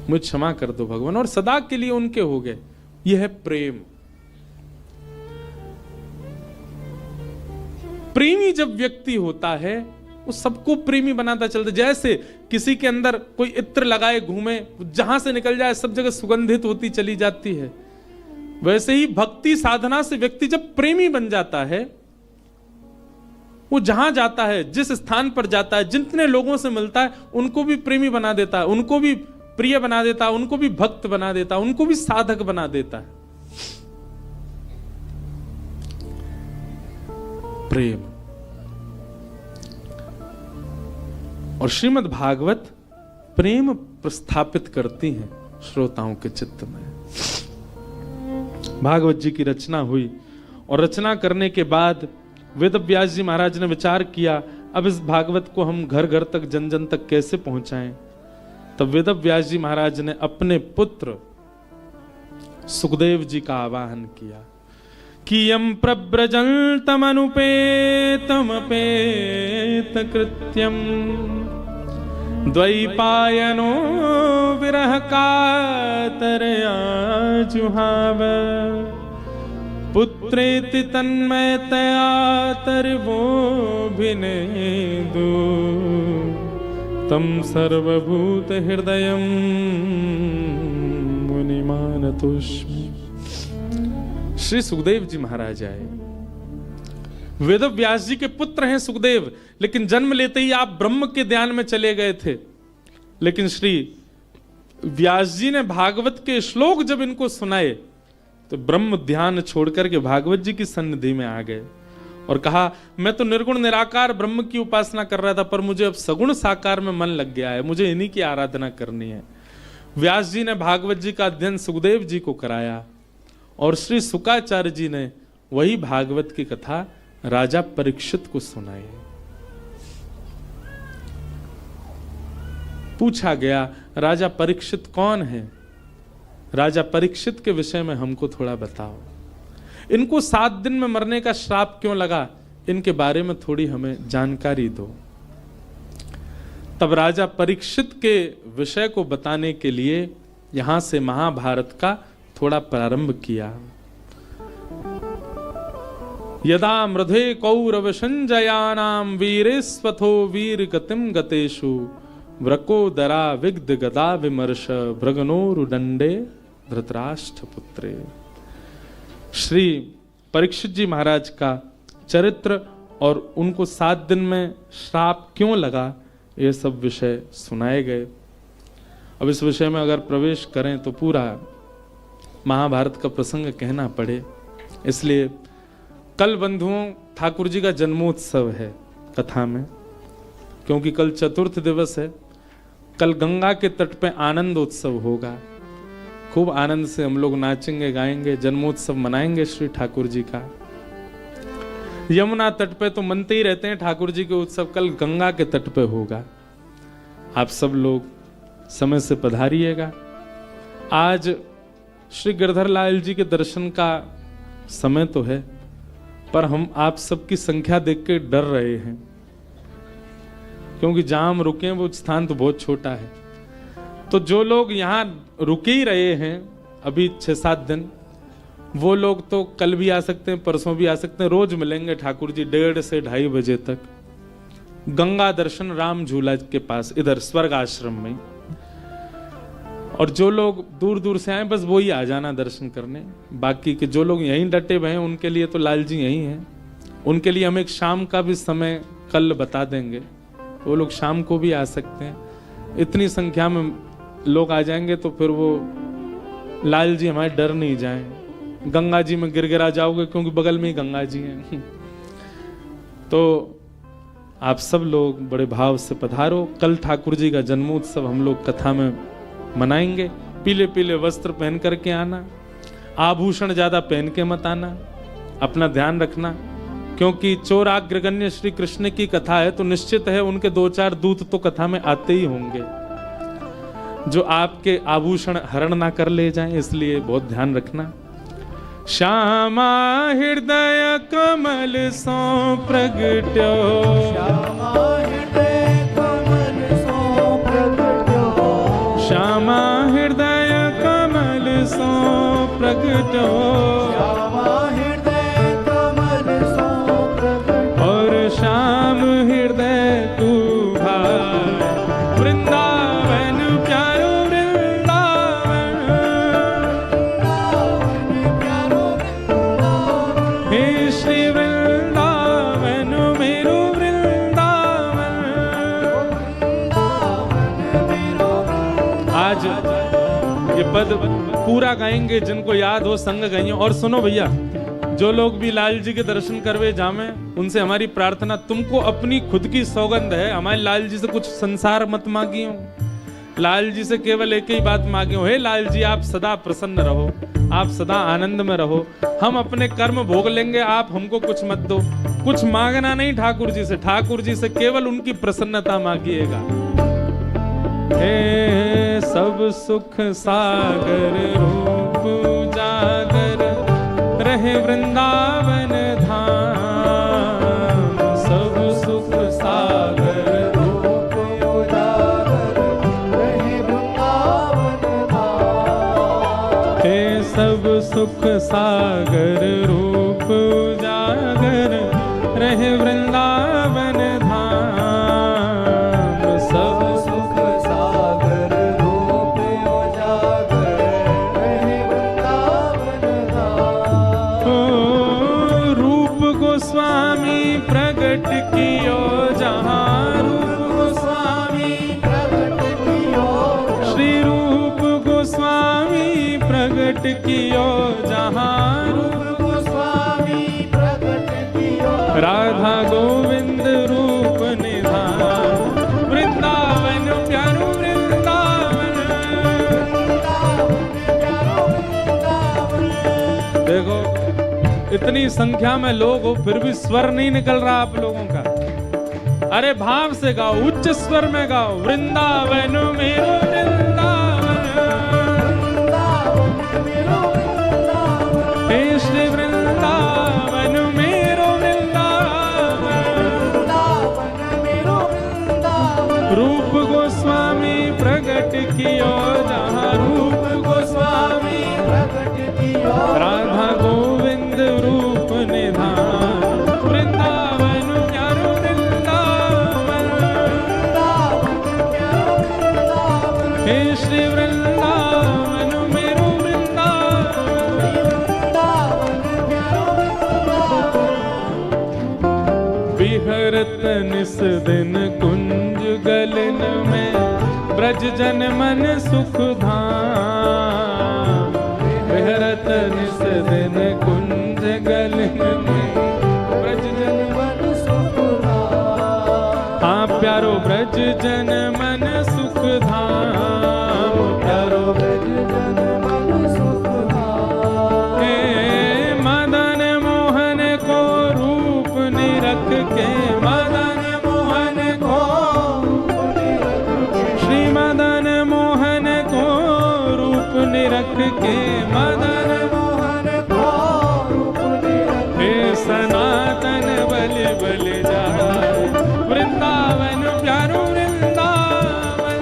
मुझे क्षमा कर दो भगवान, और सदा के लिए उनके हो गए। यह है प्रेम। प्रेमी जब व्यक्ति होता है वो सबको प्रेमी बनाता चलता। जैसे किसी के अंदर कोई इत्र लगाए घूमे, जहां से निकल जाए सब जगह सुगंधित होती चली जाती है, वैसे ही भक्ति साधना से व्यक्ति जब प्रेमी बन जाता है, वो जहां जाता है, जिस स्थान पर जाता है, जितने लोगों से मिलता है, उनको भी प्रेमी बना देता है, उनको भी प्रिय बना देता है, उनको भी भक्त बना देता है, उनको भी साधक बना देता है। प्रेम। और श्रीमद् भागवत प्रेम प्रस्थापित करती हैं श्रोताओं के चित्त में। भागवत जी की रचना हुई और रचना करने के बाद वेद व्यास जी महाराज ने विचार किया, अब इस भागवत को हम घर घर तक, जन जन तक कैसे पहुंचाएं। तब वेद व्यास जी महाराज ने अपने पुत्र सुखदेव जी का आवाहन किया कि यम प्रव्रजन्तमनुपेतमपेत कृत्यम द्वैपायनो विरह कातरया जुहाव पुत्रेति तन्मयतया तर्वोऽभिनेदु तम सर्वभूत हृदयं मुनिमानतोऽस्मि। श्री सुखदेव जी महाराज आए। वेद व्यास जी के पुत्र हैं सुखदेव, लेकिन जन्म लेते ही आप ब्रह्म के ध्यान में चले गए थे। लेकिन श्री व्यास जी ने भागवत के श्लोक जब इनको सुनाए तो ब्रह्म ध्यान छोड़कर के भागवत जी की सन्निधि में आ गए और कहा, मैं तो निर्गुण निराकार ब्रह्म की उपासना कर रहा था, पर मुझे अब सगुण साकार में मन लग गया है, मुझे इन्हीं की आराधना करनी है। व्यास जी ने भागवत जी का अध्ययन सुखदेव जी को कराया और श्री शुकाचार्य जी ने वही भागवत की कथा राजा परीक्षित को सुनाई। पूछा गया, राजा परीक्षित कौन है? राजा परीक्षित के विषय में हमको थोड़ा बताओ। इनको 7 दिन में मरने का श्राप क्यों लगा, इनके बारे में थोड़ी हमें जानकारी दो। तब राजा परीक्षित के विषय को बताने के लिए यहां से महाभारत का थोड़ा प्रारंभ किया। यदा मृधे कौरव संजयानाम वीरेस्वथो वीर गतिम गतेषु व्रकोदरा विग्ध गदा विमर्श भृगनोरुदंडे धृतराष्ट्र पुत्रे। श्री परीक्षित जी महाराज का चरित्र और उनको 7 दिन में श्राप क्यों लगा, ये सब विषय सुनाए गए। अब इस विषय में अगर प्रवेश करें तो पूरा महाभारत का प्रसंग कहना पड़े, इसलिए कल बंधुओं ठाकुर जी का जन्मोत्सव है कथा में, क्योंकि कल चतुर्थ दिवस है। कल गंगा के तट पे आनंद उत्सव होगा, खूब आनंद से हम लोग नाचेंगे गाएंगे, जन्मोत्सव मनाएंगे श्री ठाकुर जी का। यमुना तट पे तो मनते ही रहते हैं ठाकुर जी के उत्सव, कल गंगा के तट पे होगा। आप सब लोग समय से पधारिएगा। आज श्री गिरधर लाल जी के दर्शन का समय तो है, पर हम आप सबकी संख्या देख के डर रहे हैं, क्योंकि जहां हम रुके हैं वो स्थान तो बहुत छोटा है। तो जो लोग यहाँ रुके ही रहे हैं अभी 6-7 दिन, वो लोग तो कल भी आ सकते हैं, परसों भी आ सकते हैं। रोज मिलेंगे ठाकुर जी 1:30 से 2:30 बजे तक गंगा दर्शन राम झूला के पास, इधर स्वर्ग आश्रम में। और जो लोग दूर दूर से आए बस वो ही आ जाना दर्शन करने। बाकी के जो लोग यहीं डटे हुए हैं उनके लिए तो लाल जी यहीं हैं। उनके लिए हम एक शाम का भी समय कल बता देंगे, वो लोग शाम को भी आ सकते हैं। इतनी संख्या में लोग आ जाएंगे तो फिर वो लाल जी हमारे डर नहीं जाएं। गंगा जी में गिरगिरा जाओगे क्योंकि बगल में ही गंगा जी हैं। तो आप सब लोग बड़े भाव से पधारो। कल ठाकुर जी का जन्मोत्सव हम लोग कथा में मनाएंगे। पीले पीले वस्त्र पहन करके आना, आभूषण ज्यादा पहन के मत आना, अपना ध्यान रखना, क्योंकि चोराग्रगण्य श्री कृष्ण की कथा है तो निश्चित है उनके 2-4 दूत तो कथा में आते ही होंगे जो आपके आभूषण हरण ना कर ले जाएं, इसलिए बहुत ध्यान रखना। श्यामा हृदय कमल सो प्रगट्यो, श्यामा हृदय कमल सो प्रगट्यो, श्यामा हृदय कमल सो प्रगट्यो, श्यामा हृदय कमल सो प्रगट्यो, और श्याम हृदय वृंदावन प्यारो वृंदावन, हे श्री वृंदावन मेरो वृंदावन। आज ये पद पूरा गाएंगे, जिनको याद हो संग गाइए। और सुनो भैया, जो लोग भी लाल जी के दर्शन करवे जामे, उनसे हमारी प्रार्थना, तुमको अपनी खुद की सौगंध है, हमारे लाल जी से कुछ संसार मत मांगियो, लाल जी से केवल एक ही बात मांगियो, हे लाल जी आप सदा प्रसन्न रहो, आप सदा आनंद में रहो, हम अपने कर्म भोग लेंगे, आप हमको कुछ मत दो। कुछ मांगना नहीं ठाकुर जी से, ठाकुर जी से केवल उनकी प्रसन्नता मांगिएगा। हे सब सुख सागर रूप उजागर, रहे वृंदावन धाम। सब सुख सागर रूप उजागर, रहे वृंदावन धाम। हे सब सुख सागर रूप उजागर, रहे वृंदावन धाम। सब सुख सागर रूप उजागर, रहे वृंदावन धाम। ओ रूप गोस्वामी प्रगट कियो जहाँ, रूप गोस्वामी प्रगट कियो, श्री रूप गोस्वामी प्रगट कियो जहाँ, रूप गोस्वामी प्रगट कियो, राधा गोविंद रूप निधान। वृंदावन प्यारो वृंदावन, देखो इतनी संख्या में लोग हो, फिर भी स्वर नहीं निकल रहा आप लोगों का। अरे भाव से गाओ, उच्च स्वर में गाओ, वृंदावन मेरो वृंदावन, हे श्री वृंदावन मेरो वृंदावन। रूप गोस्वामी प्रगट कियो जहाँ, रूप गोस्वामी प्रगट कियो, राधा गोविंद रूप निधान। वृंदावन प्यारो वृंदावन, हे श्री वृंदावन मेरो वृंदावन। विहरत निस दिन कुंज गलन में, ब्रज जन मन सुख धाम। विहरत निस दिन कुंज गलन में, ब्रज जन मन सुख धाम। हाँ प्यारो ब्रज जन मन सुख धाम, प्यारो ब्रज जन मन सुख धाम। हे मदन मोहन को रूप निरख के, मदन मोहन को, श्री मदन मोहन को रूप निरख के, मदन मोहन को रूप निरख। हे सनातन बलि बलि जाए, वृंदावन प्यारो वृंदावन,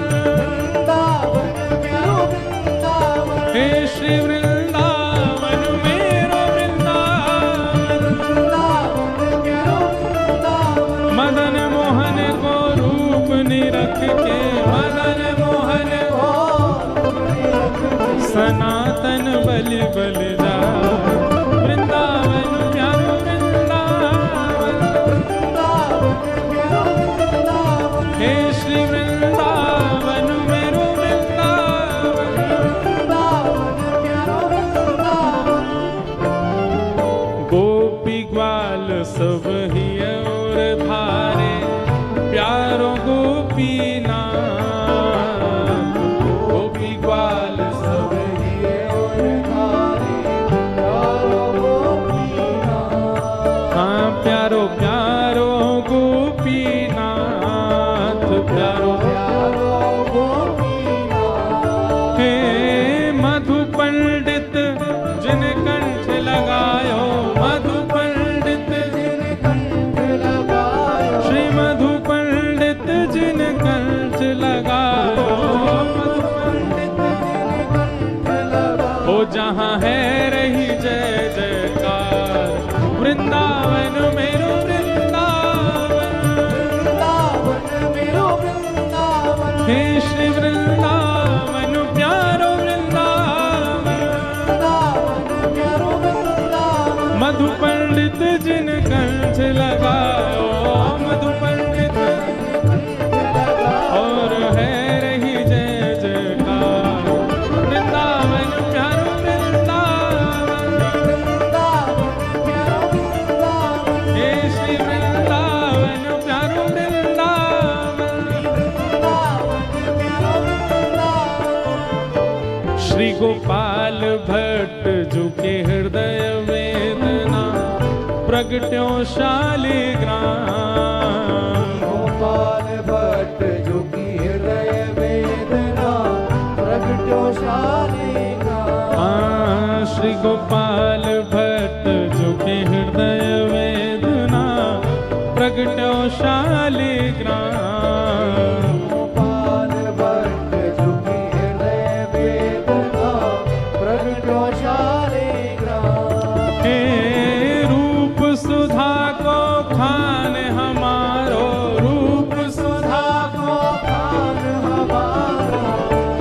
हे श्री वृंदावन मेरो वृंदावन। मदन मोहन को रूप निरख के, मदन मोहन को सनातन बलि बलि जाए, वृंदावन प्यारो वृंदावन, हे श्री वृंदावन मेरो वृंदावन। गोपी ग्वाल सब ही और धारे, प्यारो गोपी नाम। गोपी ग्वाल सब ही और धारे, प्यारो गोपी नाम। हाँ प्यारो प्यारो गोपी नाथ, प्यारो प्यारो गोपी नाथ। हे मधु पंडित जिन कंठ लगायो, मधु पंडित जिन कंठ लगायो, श्री मधु पंडित जिन कंठ गोपाल भट्ट जो के हृदय वेदना प्रगट्यो शालिग्राम। गोपाल भट्ट जो की हृदय वेदना प्रगट्यो शालिग्राम। श्री गोपाल भट्ट जो के हृदय वेदना प्रगट्यो शालिग्राम। गोपाल भट्ट जो की हृदय वेदना प्रगट्यो शालिग्राम। हे रूप सुधा को खान हमारो, रूप सुधा को खान हमारो,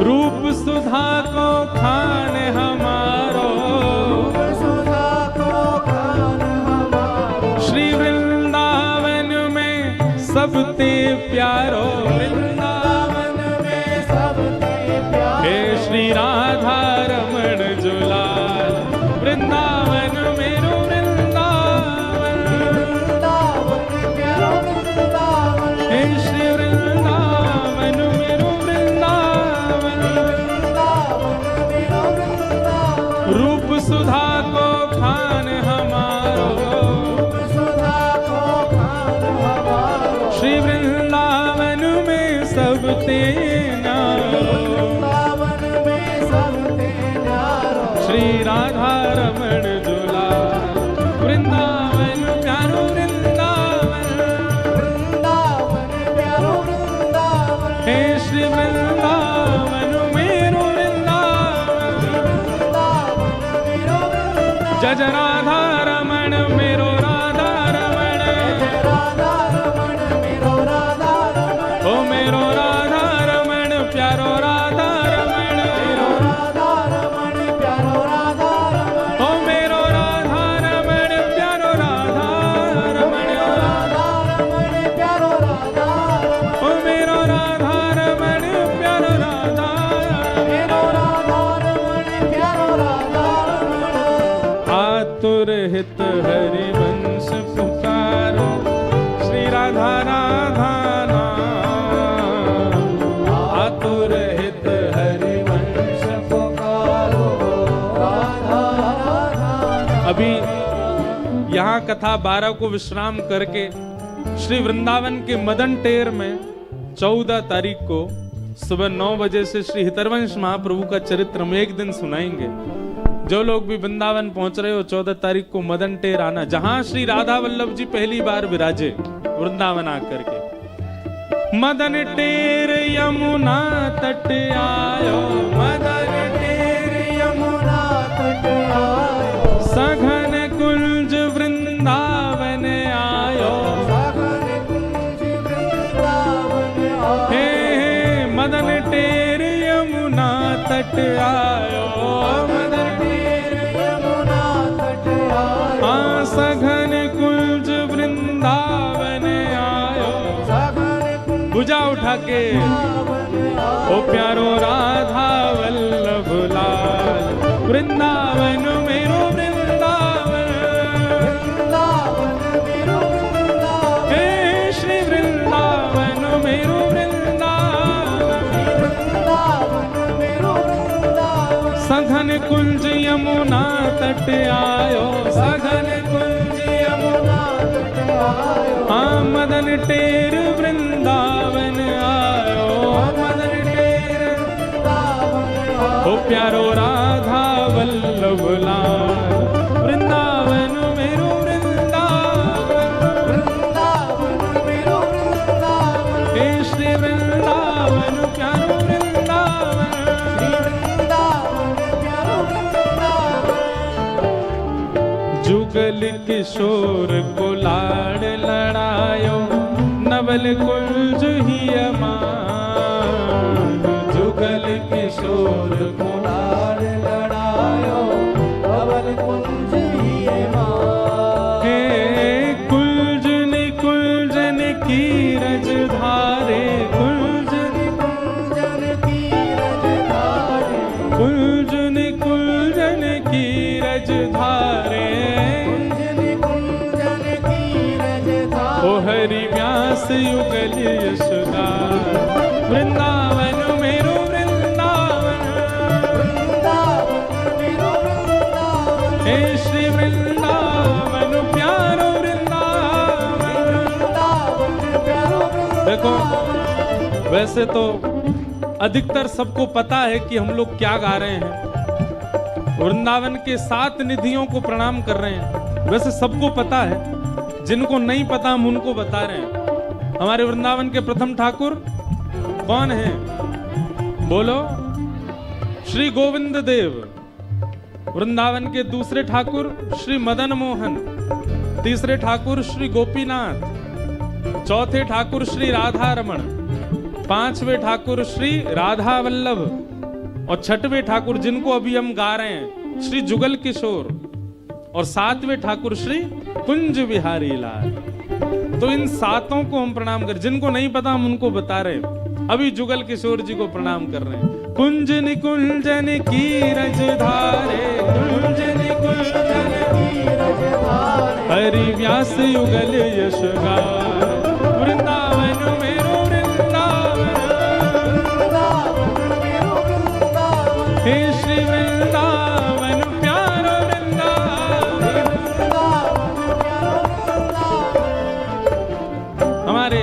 रूप सुधा को खान हमारो, रूप सुधा को खान हमारो। श्री वृंदावन में सबते प्यारो, वृंदावन में सबते प्यारो। हे श्री राधा रमण जुलाल वृंदावन मेरो वृंदावन। वृंदावन प्यारो वृंदावन। हे श्री वृंदावन मेरो वृंदावन। वृंदावन मेरो वृंदावन। रूप सुधा को खान हमारो, रूप सुधा को खान हमारो। श्री वृंदावन में सबते न्यारो, वृंदावन में सबते न्यारो। श्री राधा रमण जुलाल वृंदावन प्यारो वृंदावन। वृंदावन प्यारो वृंदावन। हे श्री वृंदावन मेरो वृंदावन। वृंदावन मेरो वृंदावन। जय जय राधा रमण मेरो राधा रमण। राधा रमण मेरो राधा रमण। ओ मेरो राधा रमण प्यारो राधा रमण। राधा रमण प्यारो राधा रमण। ओ मेरो राधा रमण प्यारो राधा रमण। राधा रमण प्यारो राधा रमण। ओ मेरो राधा रमण प्यारो राधा मेरो राधा रमण प्यारो राधा रमण। आतुर हित हरि वंश पुकारो श्री राधा राधा नाम। आतुर हित हरि वंश पुकारो राधा राधा। अभी यहाँ कथा 12 को विश्राम करके श्री वृंदावन के मदन टेर में 14 तारीख को सुबह 9 बजे से श्री हितरवंश महाप्रभु का चरित्र हम एक दिन सुनाएंगे। जो लोग भी वृंदावन पहुंच रहे हो 14 तारीख को मदन टेर आना, जहां श्री राधा वल्लभ जी पहली बार विराजे वृंदावन आकर के। मदन टेर यमुना तट आयो, मदन टेर यमुना तट आयो। सघन कुंज वृंदावन आयो। सघन कुंज वृंदावन आयो। हे मदन टेर यमुना तट आयो। मदन टेर यमुना तट आयो। सघन कुंज वृंदावन आयो। सघन कुंज भुजा उठा के वृंदावन आयो। ओ प्यारो राधा वल्लभ लाल वृंदावन मेरो वृंदावन। वृंदावन मेरो वृंदावन। हे श्री वृंदावन मेरो वृंदावन। वृंदावन मेरो वृंदावन। सघन कुंज यमुना तट आयो। सघन कुंज यमुना तट आयो। मदन टेर वृंदावन आयो। मदन टेर वृंदावन आयो। ओ प्यारो राधा वल्लभ लाल वृंदावन मेरो वृंदावन। वृंदावन मेरो वृंदावन। हे श्री वृंदावन प्यारो वृंदावन। श्री वृंदावन प्यारो वृंदावन। जुगल किशोर को लाड़ लड़ायो नवल कुंज ही अमान। जुगल किशोर को लाड़ लड़ायो नवल कुंज ही अमान। हे कुंजन कुंजन की रज धारे। कुंजन कुंजन की रज धारे। कुंजन कुंजन की रज धारे। कुंजन कुंजन की रज धारे। ओ हरि व्यास युगल यशोदा वृंदावन मेरो वृंदावन। वृंदावन देखो वैसे तो अधिकतर सबको पता है कि हम लोग क्या गा रहे हैं, वृंदावन के 7 निधियों को प्रणाम कर रहे हैं। वैसे सबको पता है, जिनको नहीं पता हम उनको बता रहे हैं। हमारे वृंदावन के प्रथम ठाकुर कौन है? बोलो, श्री गोविंद देव। वृंदावन के दूसरे ठाकुर श्री मदन मोहन, तीसरे ठाकुर श्री गोपीनाथ, चौथे ठाकुर श्री राधा रमण, पांचवें ठाकुर श्री राधा वल्लभ और छठवें ठाकुर जिनको अभी हम गा रहे हैं श्री जुगल किशोर और 7वें ठाकुर श्री कुंज बिहारी लाल। तो इन 7 को हम प्रणाम कर, जिनको नहीं पता हम उनको बता रहे हैं। अभी जुगल किशोर जी को प्रणाम कर रहे हैं। कुंज निकुंजन की रजधारे, कुंज निकुंजन की रजधारे, हरि व्यास युगल यश गाए, वृंदावन मेरो वृंदावन, हे श्री वृंदावन प्यारो वृंदावन। हमारे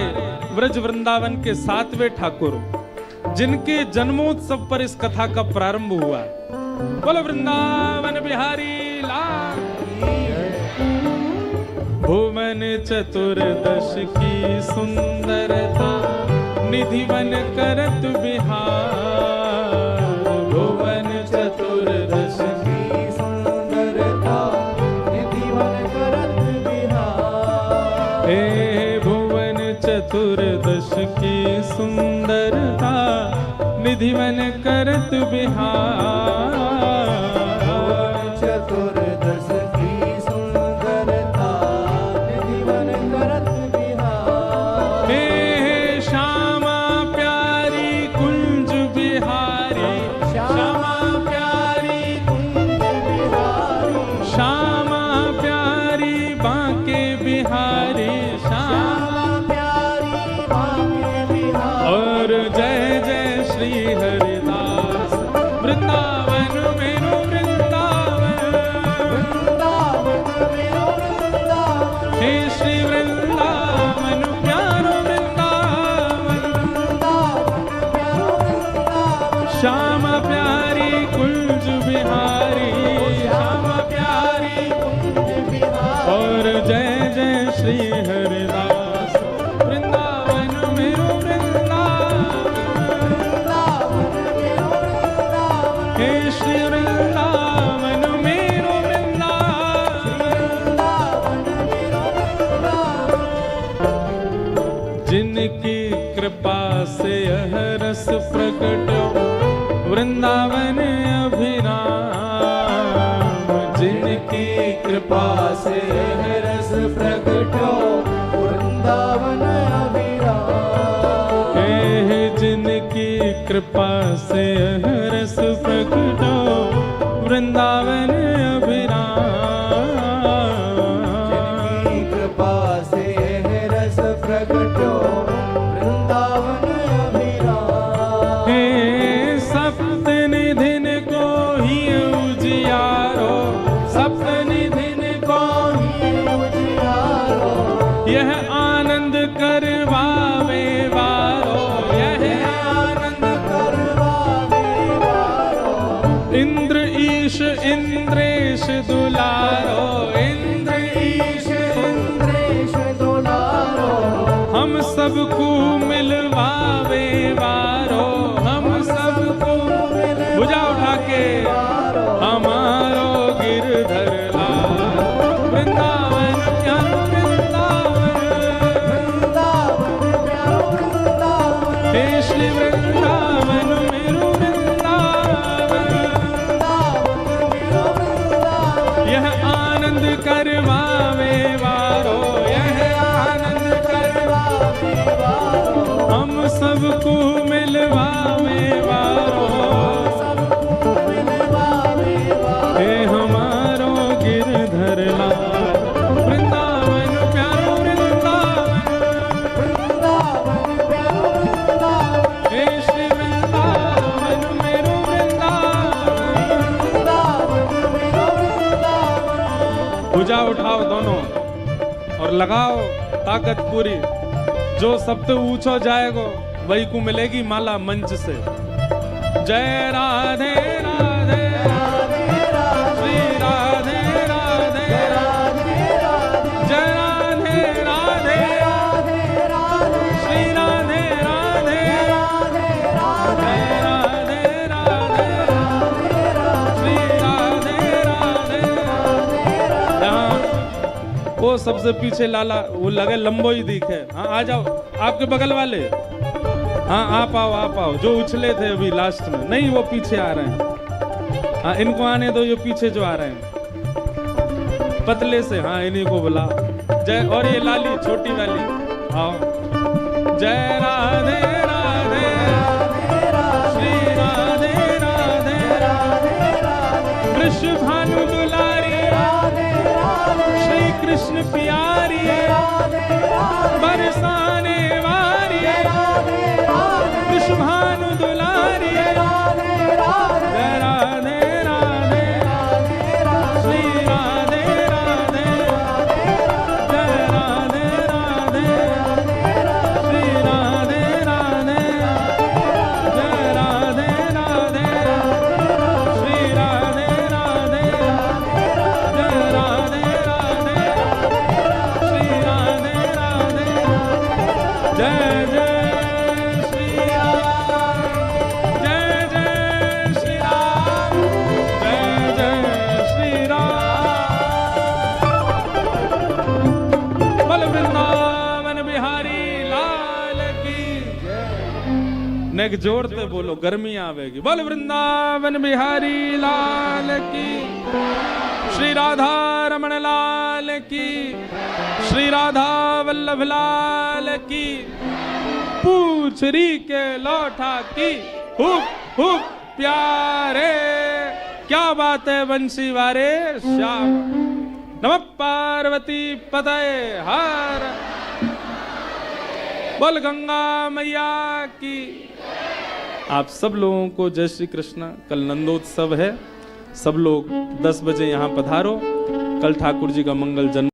ब्रज वृंदावन के 7वें ठाकुर जिनके जन्मोत्सव पर इस कथा का प्रारंभ हुआ, बोलो वृंदावन बिहारी लाल। भुवन चतुर्दश की सुंदरता, निधिवन करत बिहार, भुवन चतुर्दश की सुंदरता, निधिवन करत बिहार, हे भुवन चतुर्दश की सुंदरता, निधिवन करत बिहार, चतुर्दश की सुंदरता, निधिवन करत बिहार, हे श्यामा प्यारी कुंज बिहारी, श्यामा प्यारी कुंज बिहारी, श्यामा प्यारी बांके बिहारी, श्यामा प्यारी बांके बिहारी, और जय जय श्री हरिदास, वृंदावन मेरो वृंदावन, वृंदावन मेरो वृंदावन, हे श्री वृंदावन प्यारो वृंदावन, वृंदावन प्यारो वृंदावन, श्यामा प्यारी कुंज बिहारी, श्यामा प्यारी कुंज बिहारी, और जय जय श्री हरिदास, वृंदावन मेरो वृंदावन, वृंदावन मेरो वृंदावन, हे श्री वृंदावन मेरो वृंदावन, वृंदावन मेरो वृंदावन। जिनकी कृपा से यह रस प्रकट वृंदावन अभिराम, जिनकी कृपा से यह रस प्रकट वृंदावन अभिराम, हे जिनकी कृपा से यह रस प्रकट वृंदावन अभिराम, जिनकी कृपा से यह रस प्रकट वृंदावन अभिराम, हे सप्तनिधिन को ही उजियारो, सप्तनिधिन को ही उजियारो, यह आनंद करवावे वारो, यह आनंद करवावे वारो, इंद्र ईश इंद्रेश दुलारो, इंद्र ईश इंद्रेश दुलारो, हम सबको मिलवावे वारो, हम सबको भुजा उठा के हमारो गिरधर लाल, वृंदावन प्यारो वृंदावन, वृंदावन प्यारो वृंदावन, हे श्री वृंदावन मेरो वृंदावन, वृंदावन मेरो वृंदावन, यह आनंद करवावे वारो, यह आनंद करवावे वारो, हम सबको मिलवावे वारो, सबको मिलवावे वारो, हे हमारो गिरधर लाल, वृंदावन प्यारो वृंदावन, वृंदावन प्यारो वृंदावन, हे श्री वृंदावन मेरो वृंदावन, वृंदावन मेरो वृंदावन। भुजा उठाओ दोनों और लगाओ ताकत पूरी, जो सबसे ऊंचो जाएगो वही को मिलेगी माला मंच से। जय राधे राधे श्री राधे राधे जय राधे राधे श्री राधे राधे जय राधे राधे श्री राधे राधे। यहाँ वो सबसे पीछे लाला वो लगे लंबो ही दिखे। हाँ आ जाओ आपके बगल वाले। हाँ आप आओ जो उछले थे अभी लास्ट में। नहीं वो पीछे आ रहे हैं। हाँ इनको आने दो, ये पीछे जो आ रहे हैं पतले से। हाँ इन्हीं को बुला। जय और ये लाली छोटी वाली आओ। जय राधे राधे श्री राधे राधे कृष्ण भानु दुलारी श्री कृष्ण प्यारी बरसाने वारी कृष्ण भानु दुलारी जय राधे राधे श्री राधे राधे जय राधे राधे श्री राधे राधे जय राधे राधे श्री राधे राधे जय राधे राधे श्री राधे राधे जय जय श्री राम जय जय श्री राम जय जय श्री राम। बोल वृंदावन बिहारी लाल की नेक जोड़ते बोलो गर्मी आवेगी। बोल वृंदावन बिहारी लाल की श्री राधा रमण लाल की श्री राधा वल्लभ लाल की पूछरी के लौटा की हुप हुप प्यारे। क्या बात है बंसी वारे श्याम। नमः पार्वती पतये हर। बोल गंगा मैया की। आप सब लोगों को जय श्री कृष्ण। कल नंदोत्सव है, सब लोग 10 बजे यहाँ पधारो। कल ठाकुर जी का मंगल जन्म